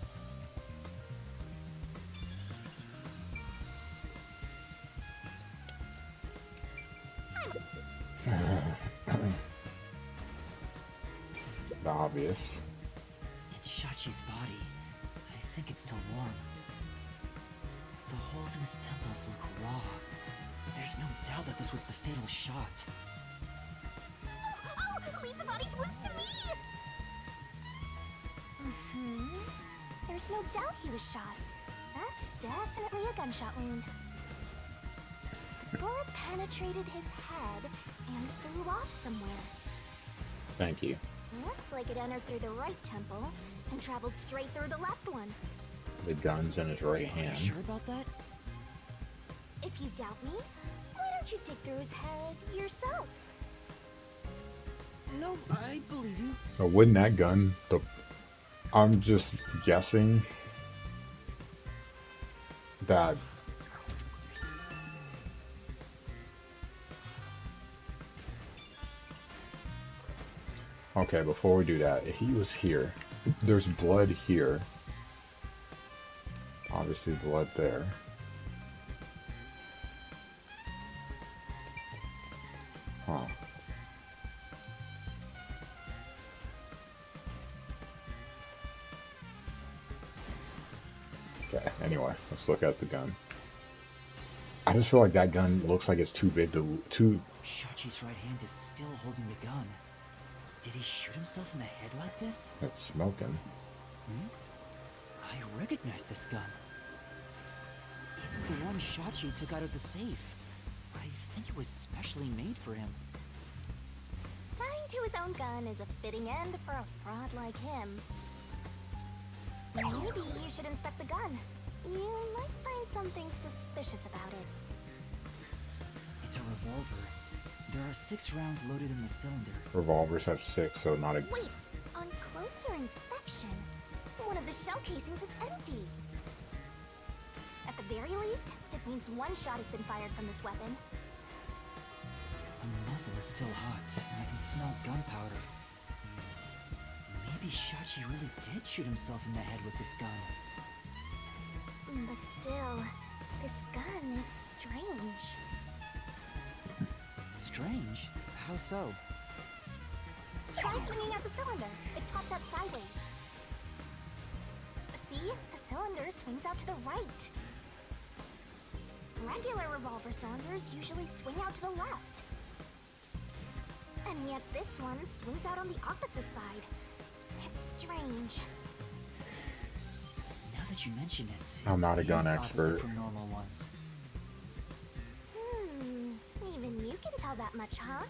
Obvious. It's Shachi's body. I think it's still warm. The holes in his temples look raw. There's no doubt that this was the fatal shot. Oh, leave the body's wounds to me! There's no doubt he was shot. That's definitely a gunshot wound. The bullet penetrated his head and flew off somewhere. Thank you. Looks like it entered through the right temple and traveled straight through the left one. The gun's in his right Are you hand. sure about that? If you doubt me, why don't you dig through his head yourself? No, I believe you. So wouldn't that gun, I'm just guessing that okay, before we do that, he was here. There's blood here. Obviously blood there. Huh. Okay, anyway, let's look at the gun. I just feel like that gun looks like it's too big to Shachi's right hand is still holding the gun. Did he shoot himself in the head like this? It's smoking. I recognize this gun. It's the one Shachi took out of the safe. I think it was specially made for him. Dying to his own gun is a fitting end for a fraud like him. Maybe you should inspect the gun. You might find something suspicious about it. It's a revolver. There are 6 rounds loaded in the cylinder. Revolvers have 6, so not a... Wait, on closer inspection, one of the shell casings is empty. At the very least, it means one shot has been fired from this weapon. The muzzle is still hot, and I can smell gunpowder. Maybe Shachi really did shoot himself in the head with this gun. But still, this gun is strange. Strange? How so? Try swinging out the cylinder. It pops out sideways. See? The cylinder swings out to the right. Regular revolver cylinders usually swing out to the left. And yet this one swings out on the opposite side. It's strange. Now that you mention it, I'm not a it gun is expert. opposite from normal ones. Even you can tell that much, huh?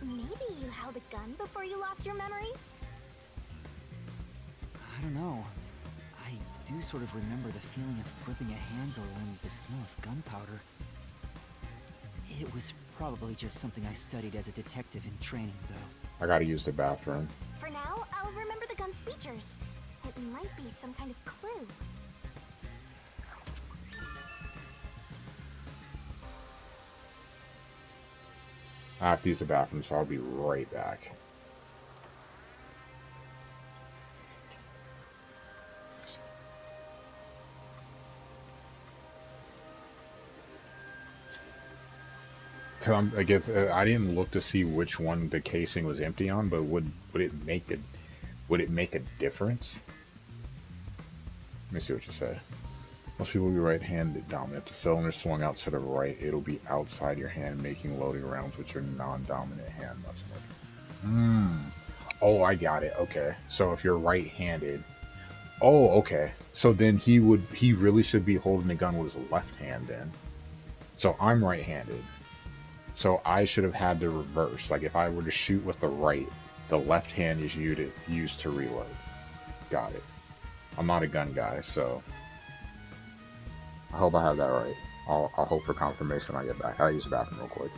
Maybe you held a gun before you lost your memories? I don't know. I do sort of remember the feeling of gripping a handle and the smell of gunpowder. It was probably just something I studied as a detective in training, though. I gotta use the bathroom. For now, I'll remember the gun's features. It might be some kind of clue. I have to use the bathroom, so I'll be right back. I guess I didn't look to see which one the casing was empty on, but would it make a difference? Let me see what you say. Most people will be right-handed dominant. If the cylinder swung out to the right, it'll be outside your hand, making loading rounds with your non-dominant hand much more. Oh, I got it. Okay. So if you're right-handed, oh, okay. So then he really should be holding the gun with his left hand then. So I'm right-handed. So I should have had the reverse. Like if I were to shoot with the right, the left hand is used to reload. Got it. I'm not a gun guy, so I hope I have that right. I'll hope for confirmation when I get back. I'll use the bathroom real quick.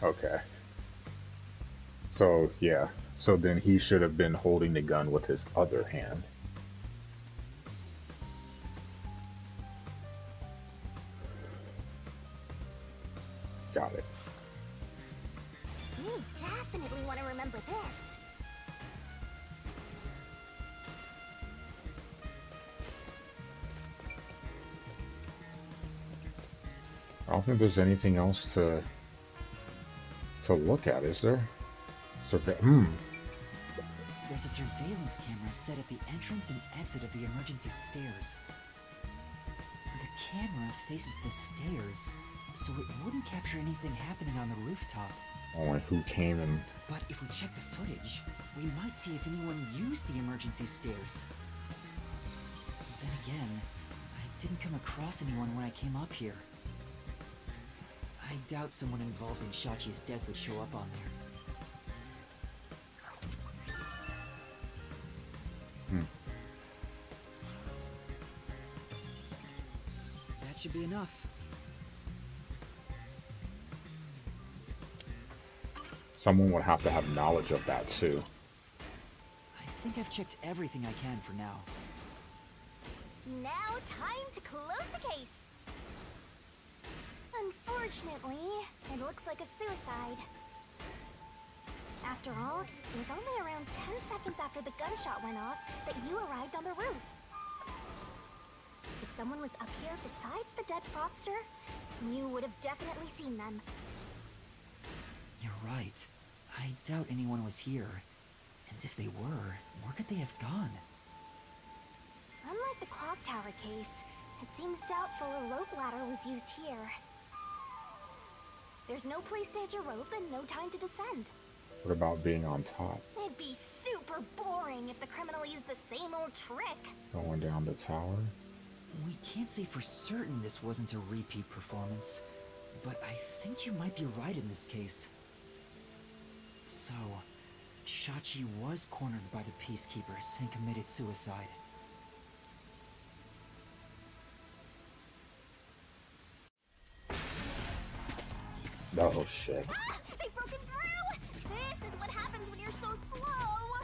Okay. So, yeah. So then he should have been holding the gun with his other hand. Got it. You definitely want to remember this. I don't think there's anything else to look at, is there? There's a surveillance camera set at the entrance and exit of the emergency stairs. The camera faces the stairs, so it wouldn't capture anything happening on the rooftop. Only who came and... But if we check the footage, we might see if anyone used the emergency stairs. Then again, I didn't come across anyone when I came up here. I doubt someone involved in Shachi's death would show up on there. That should be enough. Someone would have to have knowledge of that too. I think I've checked everything I can for now. Now time to close the case. Unfortunately, it looks like a suicide. After all, it was only around 10 seconds after the gunshot went off that you arrived on the roof. If someone was up here besides the dead fraudster, you would have definitely seen them. You're right. I doubt anyone was here. And if they were, where could they have gone? Unlike the clock tower case, it seems doubtful a rope ladder was used here. There's no place to hitch a rope and no time to descend. What about being on top? It'd be super boring if the criminal used the same old trick. Going down the tower? We can't say for certain this wasn't a repeat performance, but I think you might be right in this case. So, Shachi was cornered by the Peacekeepers and committed suicide. Oh shit. Ah! They've broken through! This is what happens when you're so slow!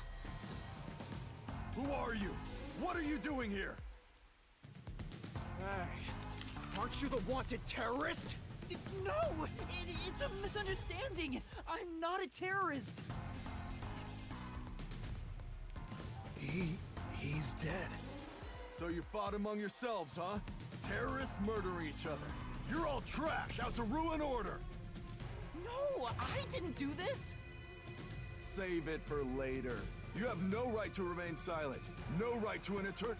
Who are you? What are you doing here? Hey, aren't you the wanted terrorist? No! It's a misunderstanding! I'm not a terrorist! He's dead. So you fought among yourselves, huh? Terrorists murdering each other. You're all trash, out to ruin order. No, I didn't do this! Save it for later. You have no right to remain silent. No right to an eternal...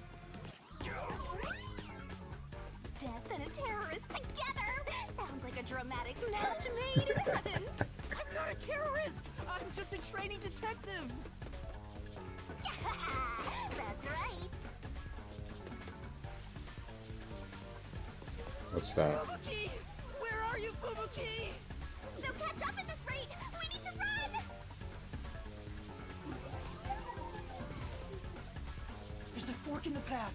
Death and a terrorist together! Sounds like a dramatic match made in heaven! I'm not a terrorist! I'm just a training detective! That's right! What's that? Fubuki! Where are you, Fubuki? They'll catch up at this rate! We need to run! There's a fork in the path.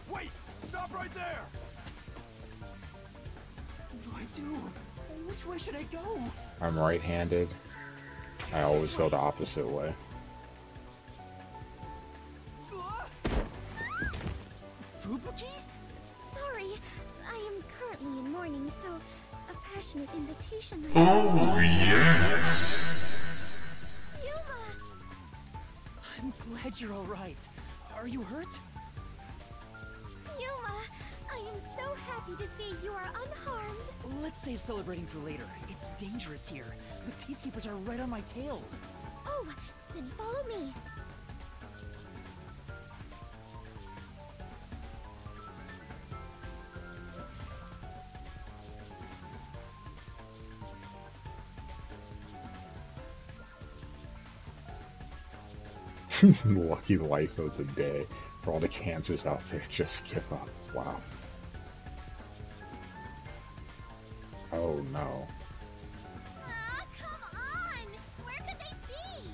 Wait! Stop right there! What do I do? Which way should I go? I'm right-handed. I always go the opposite way. Fubuki? Sorry, I am currently in mourning, so a passionate invitation like Oh, yes! Yuma! I'm glad you're all right. Are you hurt? Yuma, I am so happy to see you are unharmed. Let's save celebrating for later. It's dangerous here. The Peacekeepers are right on my tail. Oh, then follow me. Lucky life of the day. For all the cancers out there, just give up. Wow. Oh no. Ah, come on! Where could they be?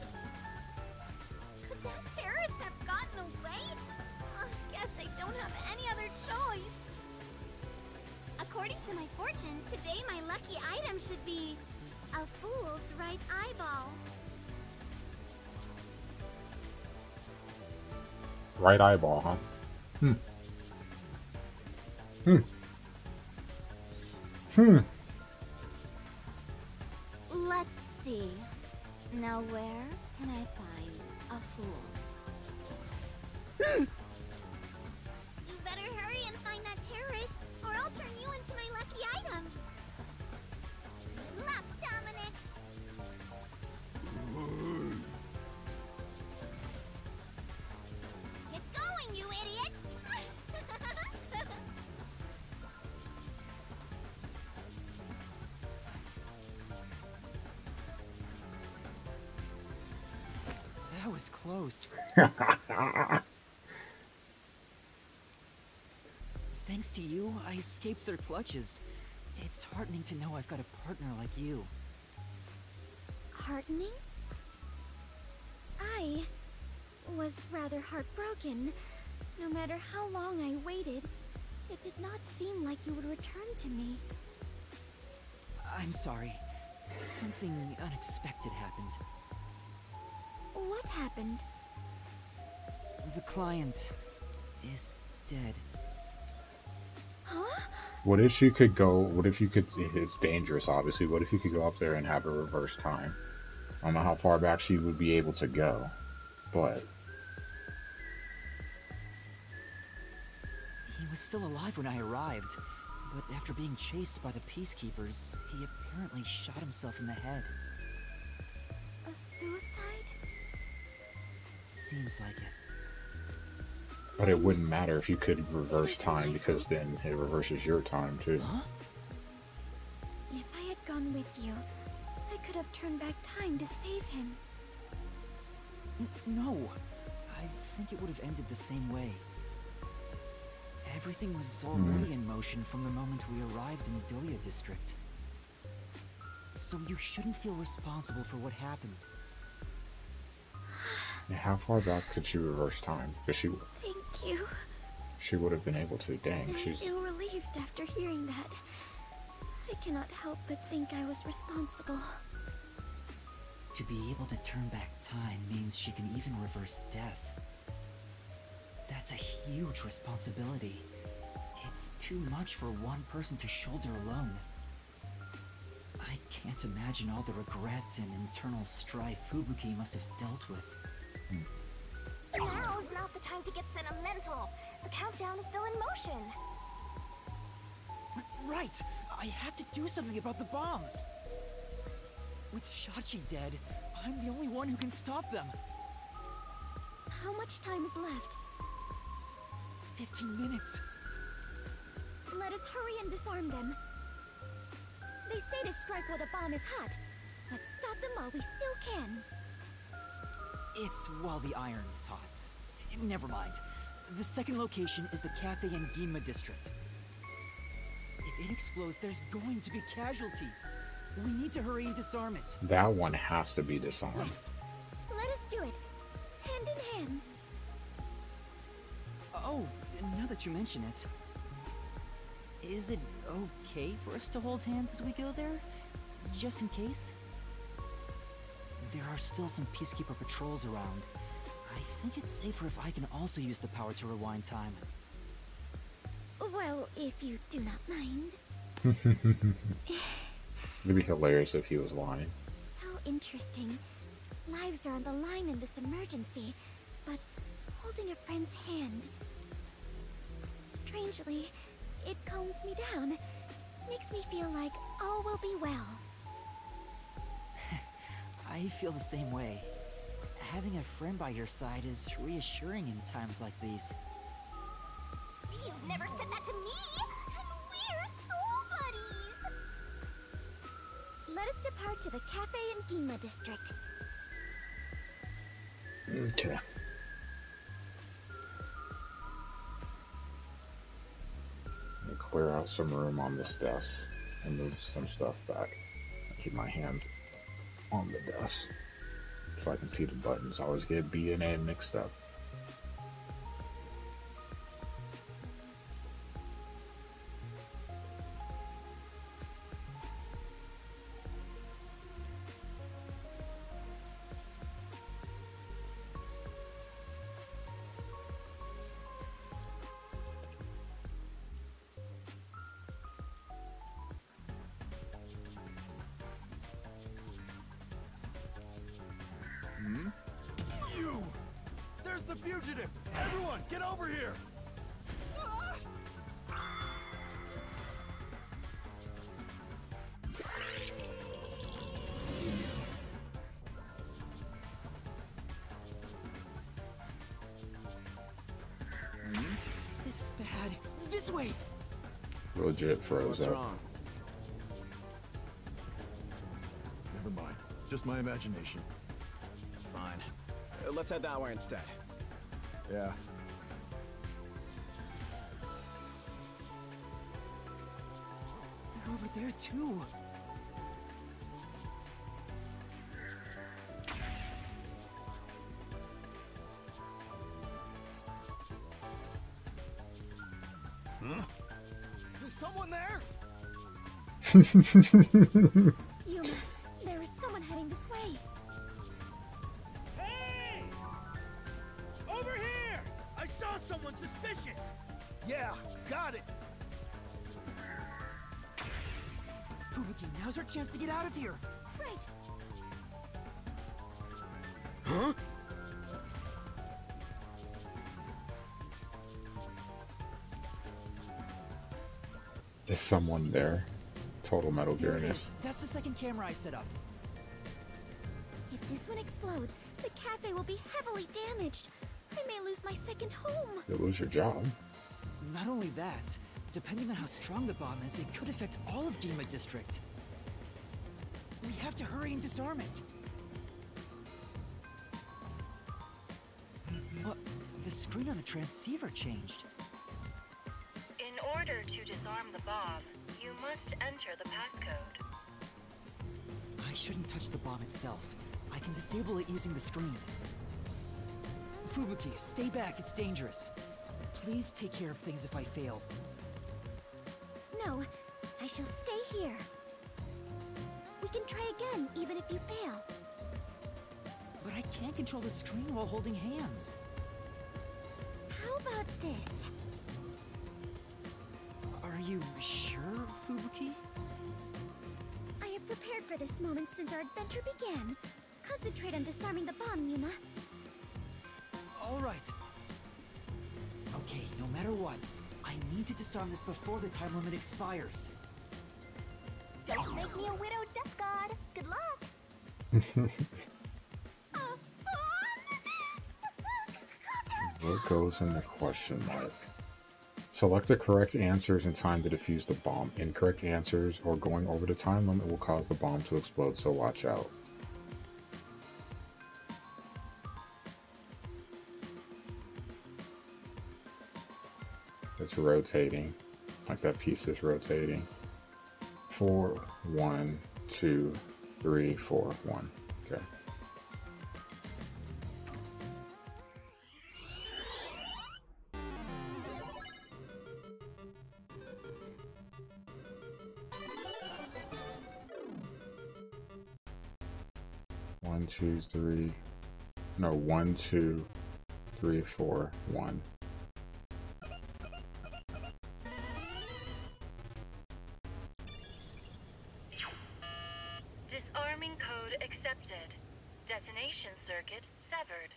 Could that terrorist have gotten away? Guess I don't have any other choice. Right eyeball, huh? Hmm. Hmm. Hmm. Let's see. Now where can I find a fool? You better hurry and find that terrorist, or I'll turn you into my lucky item. Good luck, Dominic. Get going, you idiot! That was close. Thanks to you, I escaped their clutches. It's heartening to know I've got a partner like you. Heartening? I was rather heartbroken. No matter how long I waited, it did not seem like you would return to me. I'm sorry. Something unexpected happened. What happened? The client is dead. Huh? What if you could go, what if you could, it's dangerous obviously, what if you could go up there and have a reverse time? I don't know how far back she would be able to go, but... He was still alive when I arrived, but after being chased by the Peacekeepers, he apparently shot himself in the head. A suicide? Seems like it. But it wouldn't matter if you could reverse time, because then it reverses your time too. Huh? If I had gone with you, I could have turned back time to save him. No. I think it would have ended the same way. Everything was already in motion from the moment we arrived in Doya District. So you shouldn't feel responsible for what happened. How far back could she reverse time? Because Thank you. she would have been able to. Dang, I she's... feel relieved after hearing that. I cannot help but think I was responsible. To be able to turn back time means she can even reverse death. That's a huge responsibility. It's too much for one person to shoulder alone. I can't imagine all the regret and internal strife Fubuki must have dealt with. Now's not the time to get sentimental. The countdown is still in motion. Right! I have to do something about the bombs! With Shachi dead, I'm the only one who can stop them. How much time is left? 15 minutes. Let us hurry and disarm them. They say to strike while the bomb is hot. Let's stop them while we still can. It's while the iron is hot. Never mind. The second location is the Cafe in Yuma district. If it explodes, there's going to be casualties. We need to hurry and disarm it. That one has to be disarmed. Yes. Let us do it. Hand in hand. Oh, now that you mention it. Is it okay for us to hold hands as we go there? Just in case? There are still some Peacekeeper patrols around. I think it's safer if I can also use the power to rewind time. Well, if you do not mind. It'd be hilarious if he was lying. So interesting. Lives are on the line in this emergency, but holding a friend's hand. Strangely, it calms me down. Makes me feel like all will be well. I feel the same way. Having a friend by your side is reassuring in times like these. You've never said that to me! And we're soul buddies! Let us depart to the Cafe in Yuma district. Okay. Let me clear out some room on this desk and move some stuff back. Keep my hands on the desk so I can see the buttons. I always get B and A mixed up. the fugitive! Everyone, get over here! This is bad. This way! Legit froze up. Wrong? Never mind. Just my imagination. Fine. Let's head that way instead. Yeah. They're over there too. Huh? Is someone there? Yuma, there is someone heading this way. Hey! Over here! I saw someone suspicious! Yeah, got it! Fubuki, now's our chance to get out of here. Right. Huh? Is someone there? Total Metal There it Gearness. is. That's the second camera I set up. If this one explodes, the cafe will be heavily damaged. I may lose my second home. You'll lose your job. Not only that, depending on how strong the bomb is, it could affect all of Yuma District. We have to hurry and disarm it. The screen on the transceiver changed. In order to disarm the bomb, you must enter the passcode. I shouldn't touch the bomb itself. I can disable it using the screen. Fubuki, stay back, it's dangerous. Please take care of things if I fail. No, I shall stay here. We can try again, even if you fail. But I can't control the screen while holding hands. How about this? Are you sure, Fubuki? I have prepared for this moment since our adventure began. Concentrate on disarming the bomb, Yuma. All right. Okay, no matter what, I need to disarm this before the time limit expires. Don't make me a widow death god. Good luck. What goes in the question mark? Select the correct answers in time to defuse the bomb. Incorrect answers or going over the time limit will cause the bomb to explode, so watch out. It's rotating, like that piece is rotating. 4, 1, 2, 3, 4, 1. Okay. One, two, three. No, 1, 2, 3, 4, 1. Disarming code accepted. Detonation circuit severed.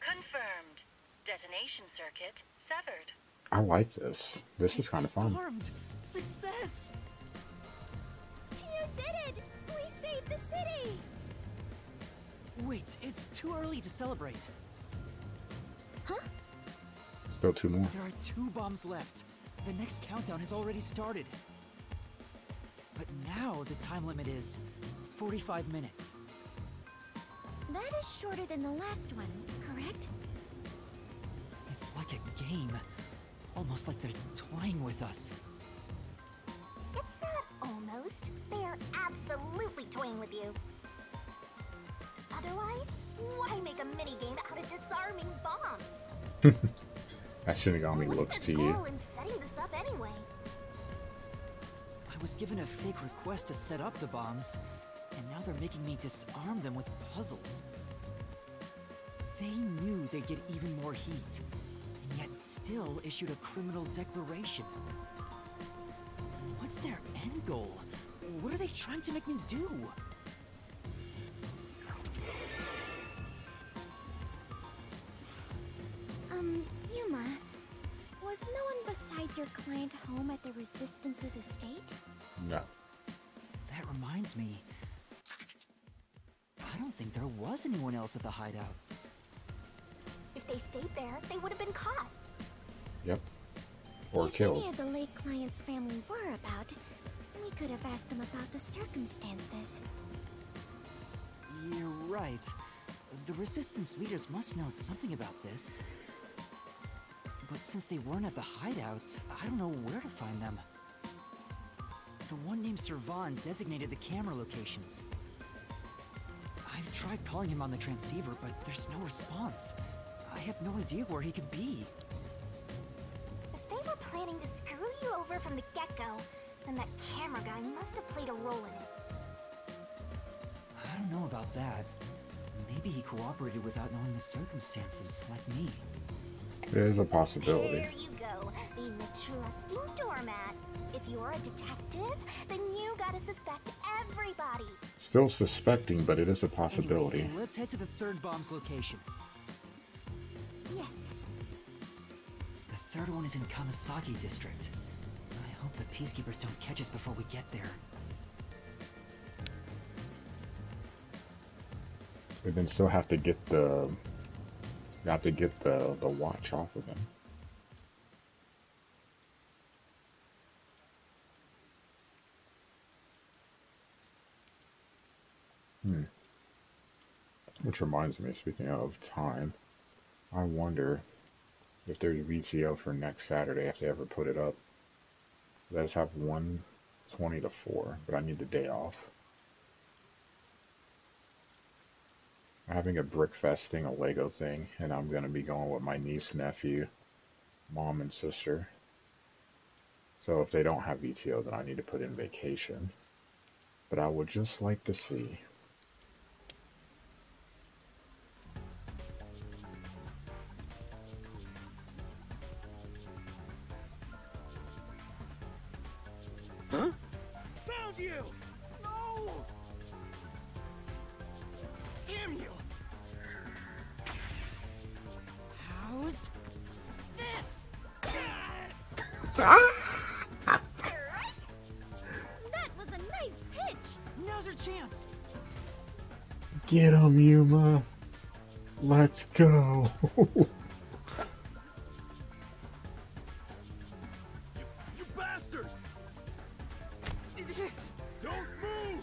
Confirmed. Detonation circuit severed. I like this. This is kind of fun. Disarmed! Success! You did it! We saved the city! Wait, it's too early to celebrate. Huh? Still 2 more. There are 2 bombs left. The next countdown has already started. But now the time limit is 45 minutes. That is shorter than the last one, correct? It's like a game. Almost like they're toying with us. It's not almost. They are absolutely toying with you. Otherwise, why make a minigame out of disarming bombs? That Shinigami looks to you. What's the goal in setting this up anyway? I was given a fake request to set up the bombs, and now they're making me disarm them with puzzles. They knew they'd get even more heat, and yet still issued a criminal declaration. What's their end goal? What are they trying to make me do? a client home at the Resistance's estate? No. That reminds me. I don't think there was anyone else at the hideout. If they stayed there, they would have been caught. Yep. Or if killed. any of the late client's family were about, we could have asked them about the circumstances. You're right. The Resistance leaders must know something about this. But since they weren't at the hideout, I don't know where to find them. The one named Servan designated the camera locations. I've tried calling him on the transceiver, but there's no response. I have no idea where he could be. If they were planning to screw you over from the get-go, then that camera guy must have played a role in it. I don't know about that. Maybe he cooperated without knowing the circumstances, like me. There's a possibility. There you go, being a trusting doormat. If you're a detective, then you gotta suspect everybody. Still suspecting, but it is a possibility. Anyway, let's head to the third bomb's location. Yes. The third one is in Kamasaki district. I hope the Peacekeepers don't catch us before we get there. We then still have to get the... You have to get the watch off of him. Which reminds me, speaking of time, I wonder if there's VTO for next Saturday if they ever put it up. I just have 1:20 to 4, but I need the day off. I'm having a brick fest thing, a Lego thing, and I'm going to be going with my niece, nephew, mom, and sister. So if they don't have VTO, then I need to put in vacation. But I would just like to see. Huh? Found you! No! Damn you! How's this? That was a nice pitch! Now's our chance! Get him, Yuma! Let's go! You bastards! Don't move!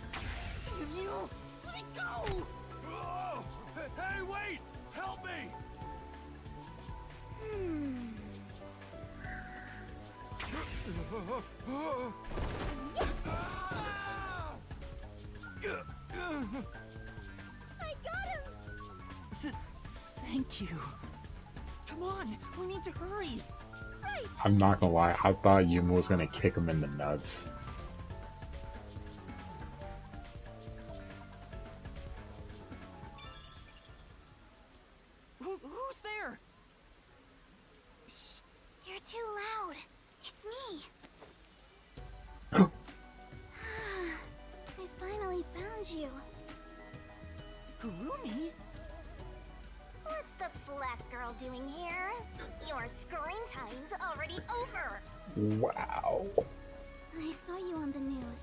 Damn you! Let me go! Oh! Hey, wait! Help me! I got him! Thank you. Come on, we need to hurry. Right! I'm not gonna lie, I thought Yuma was gonna kick him in the nuts. Who's there? Shh, you're too loud. It's me. I finally found you. Kurumi? What's the flat girl doing here? Your screen time's already over. Wow. I saw you on the news.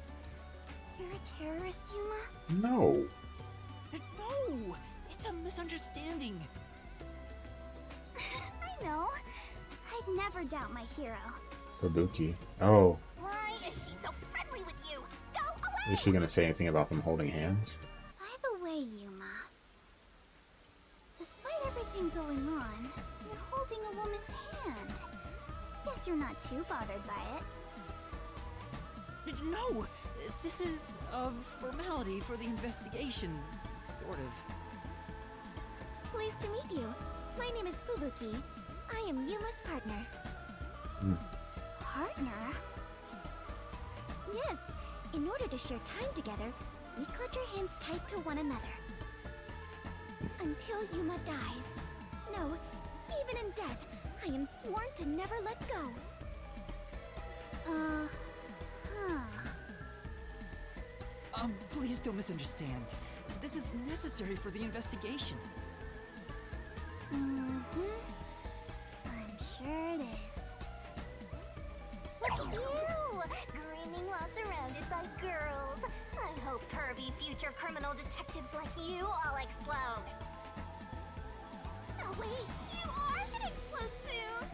You're a terrorist, Yuma? No. No! It's a misunderstanding. I know. I'd never doubt my hero. Fubuki. Oh. Why is she so friendly with you? Go away! Is she gonna say anything about them holding hands? By the way, Yuma, despite everything going on, you're holding a woman's hand. Guess you're not too bothered by it. No! This is a formality for the investigation, sort of. Pleased to meet you. My name is Fubuki. I am Yuma's partner. Partner? Yes. In order to share time together, we clutch our hands tight to one another. Until Yuma dies. No, even in death, I am sworn to never let go. Please don't misunderstand. This is necessary for the investigation. I'm sure it is. Ew! Grinning while surrounded by girls. I hope pervy future criminal detectives like you all explode. Oh wait, you are gonna explode soon!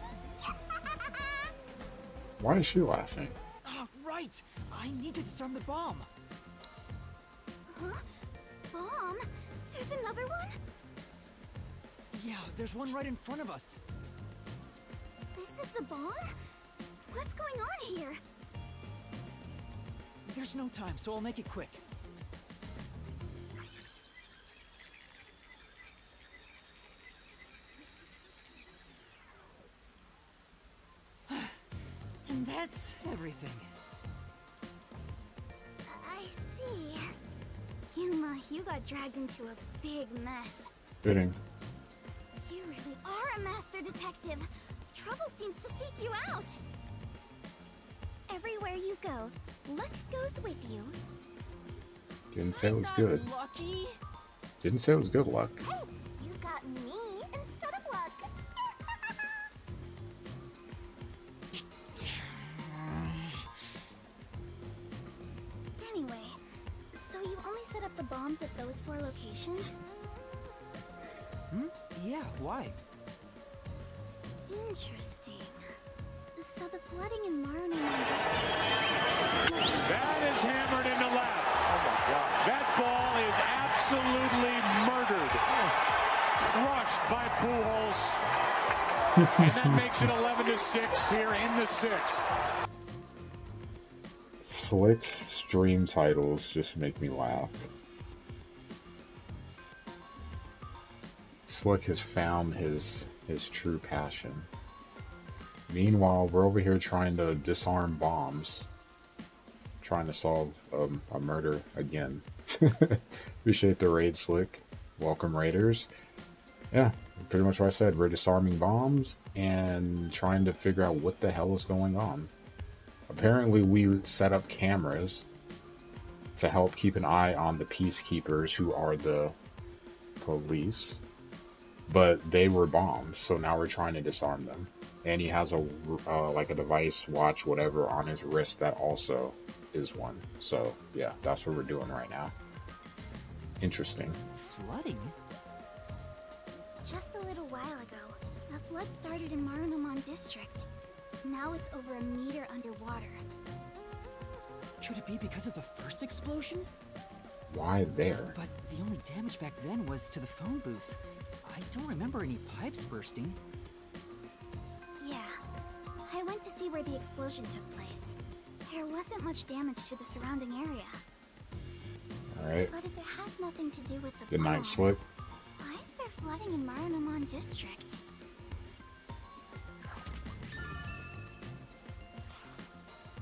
Why is she laughing? Oh, right! I need to disarm the bomb. Huh? Bomb? There's another one? Yeah, there's one right in front of us. This is a bomb? What's going on here? There's no time, so I'll make it quick. And that's everything. I see. Yuma, you got dragged into a big mess. Fitting. You really are a master detective. Trouble seems to seek you out. Everywhere you go, luck goes with you. Didn't say it was good. Lucky. Didn't say it was good luck. Hey, you got me instead of luck. Anyway, so you only set up the bombs at those 4 locations? Hmm? Yeah, why? Interesting. So the flooding in Marunaman district... That is hammered into left. Oh my God. That ball is absolutely murdered. Crushed by Pujols. And that makes it 11-6 here in the 6th. Slick's stream titles just make me laugh. Slick has found his true passion. Meanwhile, we're over here trying to disarm bombs. Trying to solve a murder again. Appreciate the raid, Slick. Welcome, Raiders. Yeah, pretty much what I said. We're disarming bombs and trying to figure out what the hell is going on. Apparently, we set up cameras to help keep an eye on the Peacekeepers, who are the police. But they were bombs, so now we're trying to disarm them. And he has a like a device, watch, whatever on his wrist that also is one. So yeah, that's what we're doing right now. Interesting. Flooding? Just a little while ago, the flood started in Marunaman district. Now it's over a meter underwater. Could it be because of the first explosion? Why there? But the only damage back then was to the phone booth. I don't remember any pipes bursting. Yeah, I went to see where the explosion took place. There wasn't much damage to the surrounding area. Alright. But if it has nothing to do with the Good night, bomb, Slick. why is there flooding in Marunaman district?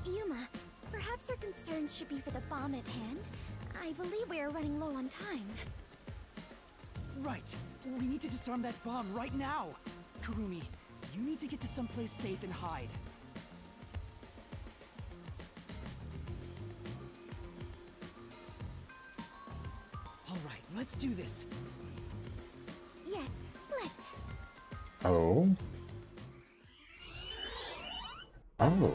Yuma, perhaps our concerns should be for the bomb at hand. I believe we are running low on time. Right. We need to disarm that bomb right now. Kurumi, you need to get to someplace safe and hide. All right, let's do this. Yes, let's. Oh. Oh.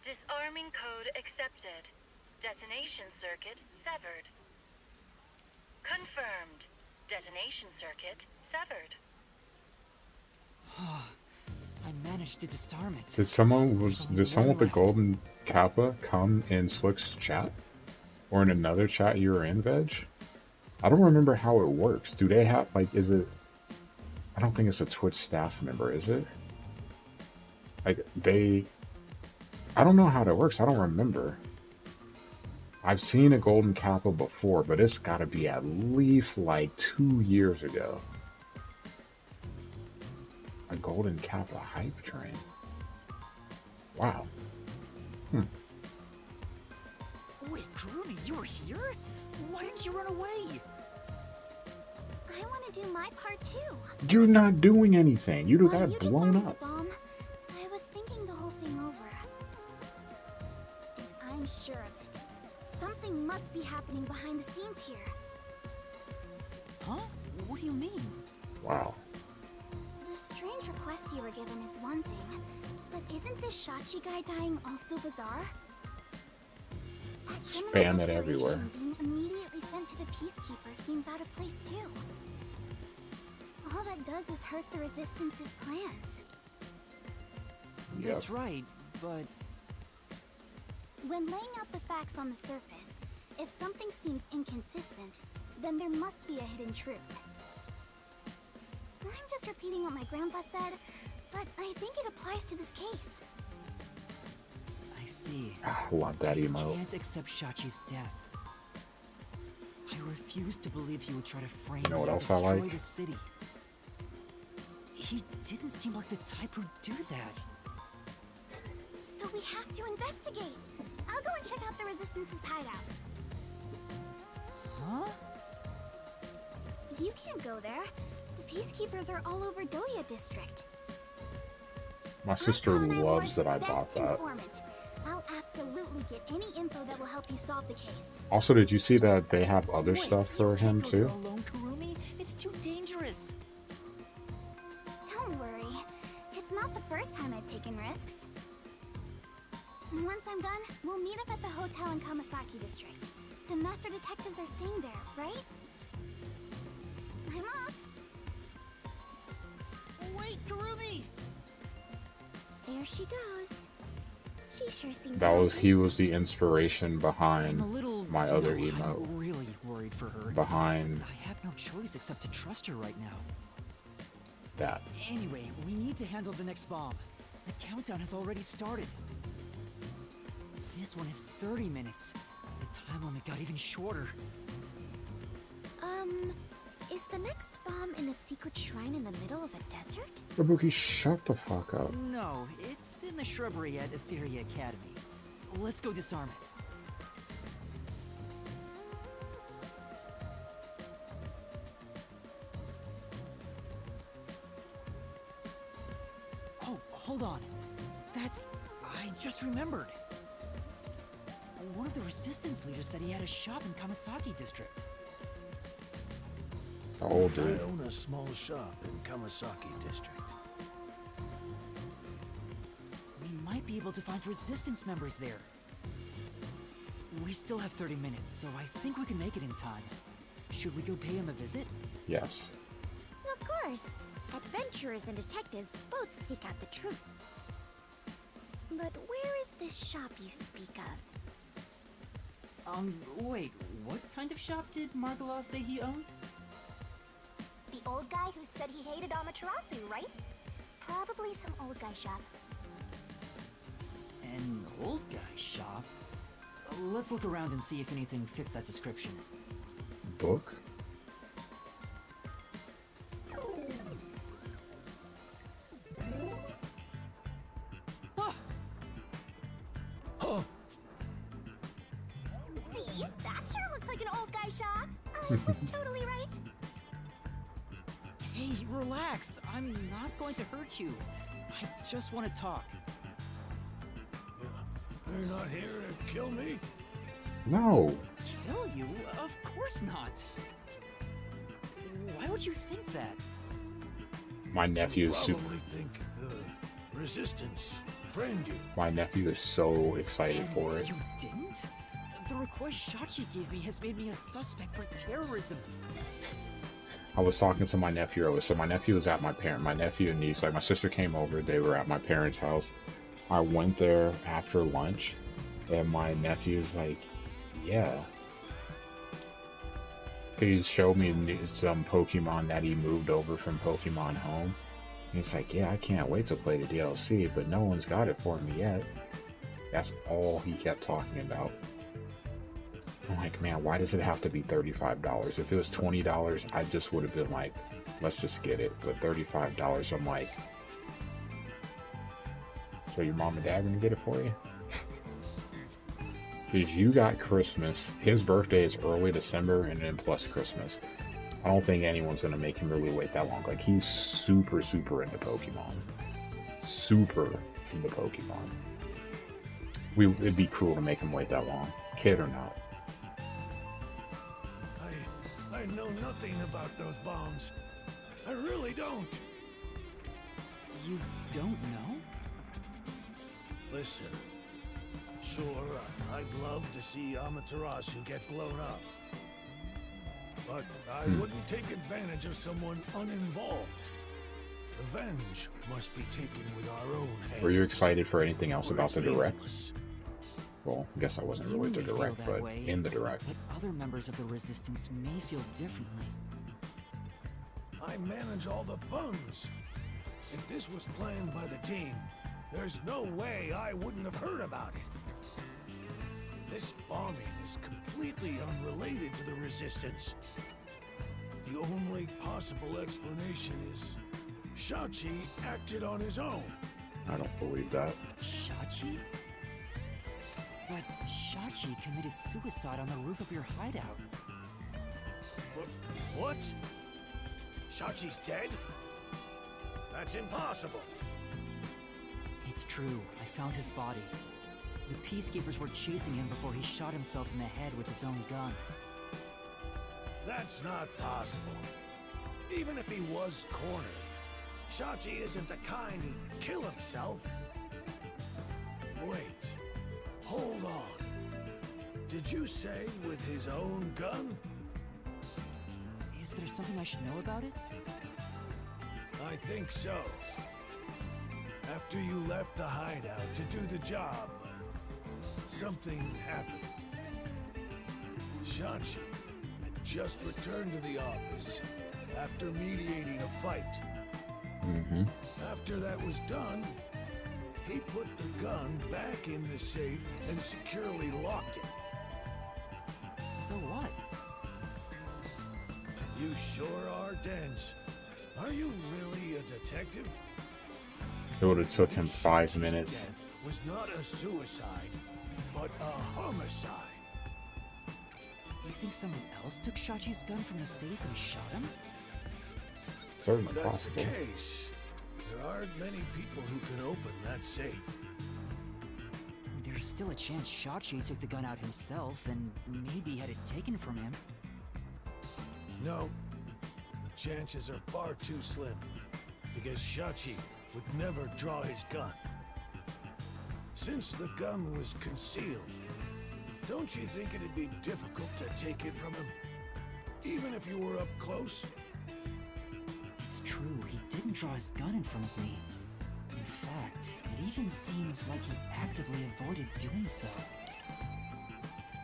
Disarming code accepted. Detonation circuit severed. Confirmed. Detonation circuit severed. I managed to disarm it. Did someone with the golden kappa come in Slick's chat? Or in another chat you were in, Veg? I don't remember how it works. Do they have, like, is it... I don't think it's a Twitch staff member, is it? Like, they... I don't know how that works. I don't remember. I've seen a golden kappa before, but it's gotta be at least, like, 2 years ago. A golden kappa hype train. Wow. Wait, Kurumi, you were here? Why didn't you run away? I want to do my part too. You're not doing anything. You While got you blown disarmed up. the bomb, I was thinking the whole thing over. And I'm sure of it. Something must be happening behind the scenes here. Huh? What do you mean? Wow. The strange request you were given is one thing, but isn't this Shachi guy dying also bizarre? That Spam it everywhere. being immediately sent to the Peacekeepers seems out of place too. All that does is hurt the Resistance's plans. Yep. That's right, but... When laying out the facts on the surface, if something seems inconsistent, then there must be a hidden truth. I'm just repeating what my grandpa said, but I think it applies to this case. I see. I love that I emote. can't accept Shachi's death. I refuse to believe he would try to frame You know what me and else I destroy like? the city. He didn't seem like the type who'd do that. So we have to investigate. I'll go and check out the Resistance's hideout. Huh? You can't go there. The Peacekeepers are all over Doya District. My sister loves that I bought that. Informant. I'll absolutely get any info that will help you solve the case. Also, did you see that they have other Wait, stuff for you him can't go there too? alone, Kurumi? It's too dangerous. Don't worry. It's not the first time I've taken risks. And once I'm done, we'll meet up at the hotel in Kamasaki District. The master detectives are staying there, right? I'm off. Wait, Kurumi! There she goes. She sure seems That was happy. he was the inspiration I'm behind a little... my other no, emote. I'm really worried for her. Behind I have no choice except to trust her right now. that. Anyway, we need to handle the next bomb. The countdown has already started. This one is 30 minutes. The time limit got even shorter. Is the next bomb in a secret shrine in the middle of a desert? Fubuki, shut the fuck up. No, it's in the shrubbery at Etheria Academy. Let's go disarm it. Oh, hold on. That's... I just remembered. One of the resistance leaders said he had a shop in Kamasaki District. The old dude. I own a small shop in Kamasaki District. We might be able to find resistance members there. We still have 30 minutes, so I think we can make it in time. Should we go pay him a visit? Yes. Of course. Adventurers and detectives both seek out the truth. But where is this shop you speak of? Wait, what kind of shop did Margala say he owned? The old guy who said he hated Amaterasu, right? Probably some old guy shop. An old guy shop? Let's look around and see if anything fits that description. Book? Ah! Huh? See? That sure looks like an old guy shop. I was totally right. Hey, relax. I'm not going to hurt you. I just want to talk. You're not here to kill me? No. Kill you? Of course not. Why would you think that? My nephew You is probably think the Resistance framed you. My nephew is so excited for it. You didn't? The request Shachi gave me has made me a suspect for terrorism. I was talking to my nephew earlier. So my nephew was at my nephew and niece, like my sister came over, they were at my parents' house. I went there after lunch and my nephew's like, yeah. He showed me some Pokemon that he moved over from Pokemon Home. And he's like, yeah, I can't wait to play the DLC, but no one's got it for me yet. That's all he kept talking about. I'm like, man, why does it have to be $35? If it was $20, I just would have been like, let's just get it. But $35, I'm like, so your mom and dad gonna get it for you? Because you got Christmas. His birthday is early December and then plus Christmas. I don't think anyone's gonna make him really wait that long. Like, he's super into Pokemon. Super into Pokemon. It'd be cruel to make him wait that long, kid or not. I know nothing about those bombs. I really don't. You don't know? Listen, sure, I'd love to see Amaterasu get blown up. But I wouldn't take advantage of someone uninvolved. Revenge must be taken with our own hands. Were you excited for anything else about the direct? Well, I guess I wasn't really the direct, but in the direct. But other members of the Resistance may feel differently. I manage all the funds. If this was planned by the team, there's no way I wouldn't have heard about it. This bombing is completely unrelated to the Resistance. The only possible explanation is Shachi acted on his own. I don't believe that. Shachi? But Shachi committed suicide on the roof of your hideout. What? Shachi's dead? That's impossible. It's true. I found his body. The Peacekeepers were chasing him before he shot himself in the head with his own gun. That's not possible. Even if he was cornered, Shachi isn't the kind who'd kill himself. Wait. Hold on. Did you say with his own gun? Is there something I should know about it? I think so. After you left the hideout to do the job, something happened. Shachi had just returned to the office after mediating a fight. After that was done, he put the gun back in the safe and securely locked it. So what? You sure are dense. Are you really a detective? It would have took him 5 minutes. Death was not a suicide, but a homicide. You think someone else took Shachi's gun from the safe and shot him? Certainly If that's possible. the case, there aren't many people who can open that safe. There's still a chance Shachi took the gun out himself and maybe had it taken from him. No, the chances are far too slim, because Shachi would never draw his gun. Since the gun was concealed, don't you think it'd be difficult to take it from him? Even if you were up close? It's true, he didn't draw his gun in front of me. In fact, it even seems like he actively avoided doing so.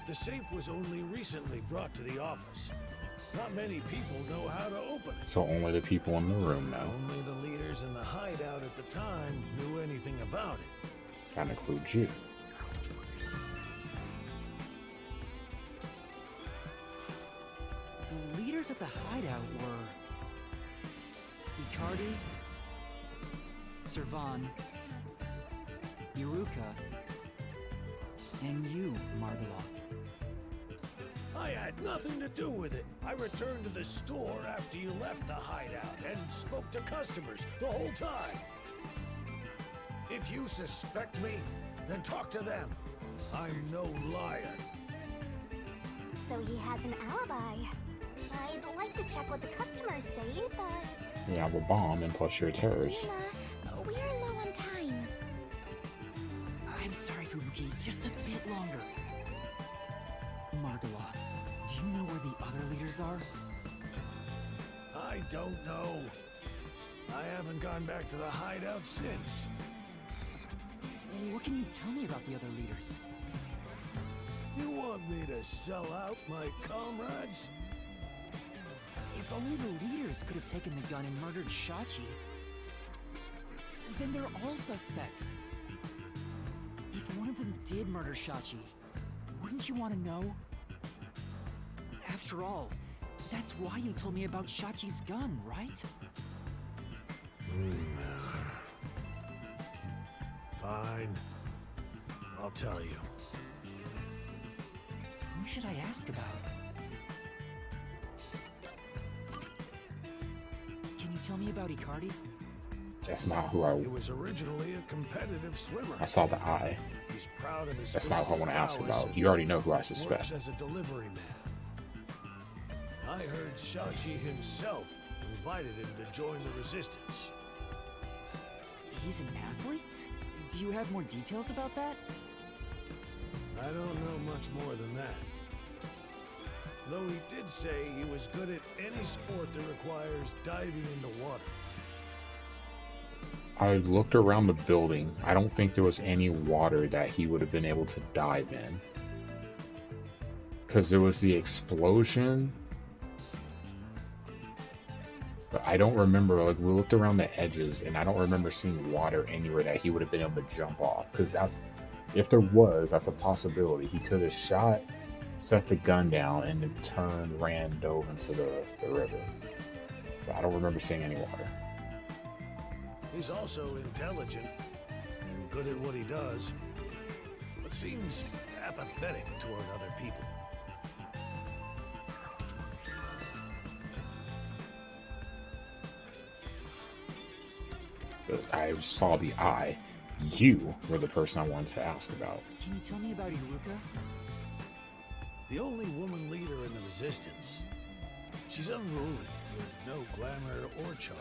The safe was only recently brought to the office. Not many people know how to open it. So only the people in the room know. Only the leaders in the hideout at the time knew anything about it. That includes you. The leaders at the hideout were Icardi, Servan, Iruka, and you, Margala. I had nothing to do with it. I returned to the store after you left the hideout and spoke to customers the whole time. If you suspect me, then talk to them. I'm no liar. So he has an alibi. I'd like to check what the customers say, but... You have a bomb, and plus you're a terrorist. Yuma, we're low on time. I'm sorry, Fubuki, just a bit longer. Margala, do you know where the other leaders are? I don't know. I haven't gone back to the hideout since. What can you tell me about the other leaders? You want me to sell out my comrades? If only the leaders could have taken the gun and murdered Shachi, then they're all suspects. If one of them did murder Shachi, wouldn't you want to know? After all, that's why you told me about Shachi's gun, right? Fine. I'll tell you. Who should I ask about? tell me about Icardi? That's not who I... He was originally a competitive swimmer. I saw the eye. He's proud of his That's not what I want to ask prowess about. You already know who I and suspect. works as a delivery man. I heard Shachi himself invited him to join the Resistance. He's an athlete? Do you have more details about that? I don't know much more than that. Though he did say he was good at any sport that requires diving into water. I looked around the building. I don't think there was any water that he would have been able to dive in. Because there was the explosion. But I don't remember, like, we looked around the edges, and I don't remember seeing water anywhere that he would have been able to jump off. Because that's, if there was, that's a possibility. He could have shot, set the gun down, and then turned, ran, dove into the river. But I don't remember seeing any water. He's also intelligent and good at what he does, but seems apathetic toward other people. But I saw the eye. You were the person I wanted to ask about. Can you tell me about Iruka? The only woman leader in the Resistance. She's unruly, with no glamour or charm.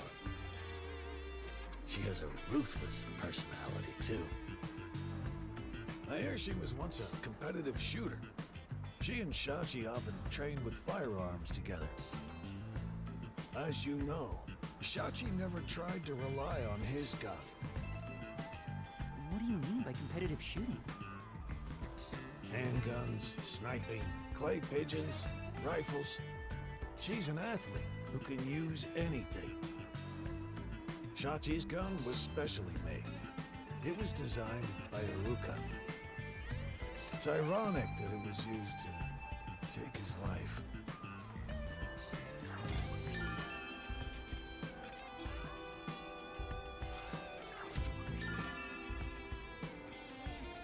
She has a ruthless personality, too. I hear she was once a competitive shooter. She and Shachi often trained with firearms together. As you know, Shachi never tried to rely on his gun. What do you mean by competitive shooting? Handguns, sniping, clay pigeons, rifles. She's an athlete who can use anything. Shachi's gun was specially made. It was designed by Iruka. It's ironic that it was used to take his life.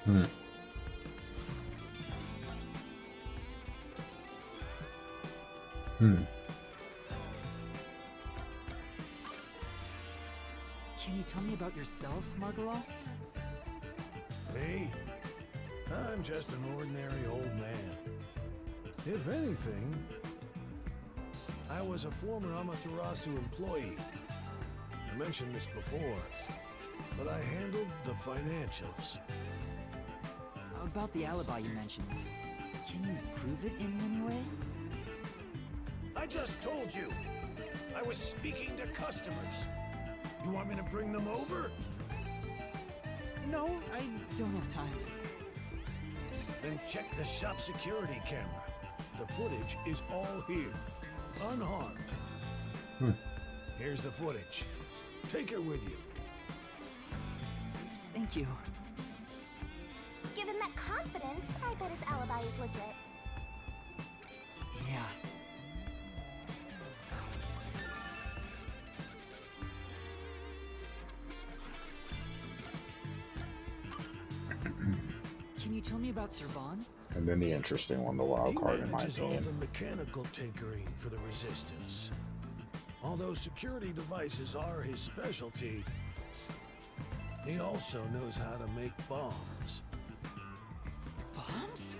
Hmm. Can you tell me about yourself, Margalo? Me? I'm just an ordinary old man. If anything, I was a former Amaterasu employee. I mentioned this before, but I handled the financials. About the alibi you mentioned. Can you prove it in any way? I just told you! I was speaking to customers. You want me to bring them over? No, I don't have time. Then check the shop security camera. The footage is all here, unharmed. Here's the footage. Take it with you. Thank you. Given that confidence, I bet his alibi is legit. Yeah. Can you tell me about Servan? And then the interesting one, the wild card in my He manages all opinion. the mechanical tinkering for the Resistance. Although security devices are his specialty, he also knows how to make bombs. Bombs?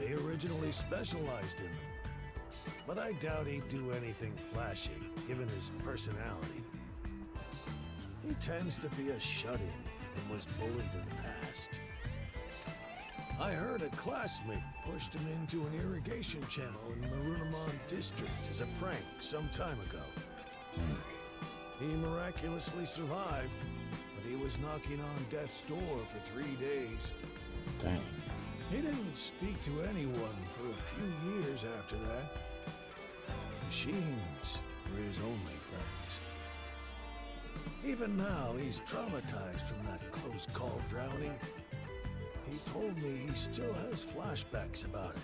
He originally specialized in them. But I doubt he'd do anything flashy, given his personality. He tends to be a shut-in and was bullied in the past. I heard a classmate pushed him into an irrigation channel in Marunamon district as a prank some time ago. He miraculously survived, but he was knocking on death's door for 3 days. Dang. He didn't speak to anyone for a few years after that. Machines were his only friends. Even now, he's traumatized from that close-call drowning. He told me he still has flashbacks about it.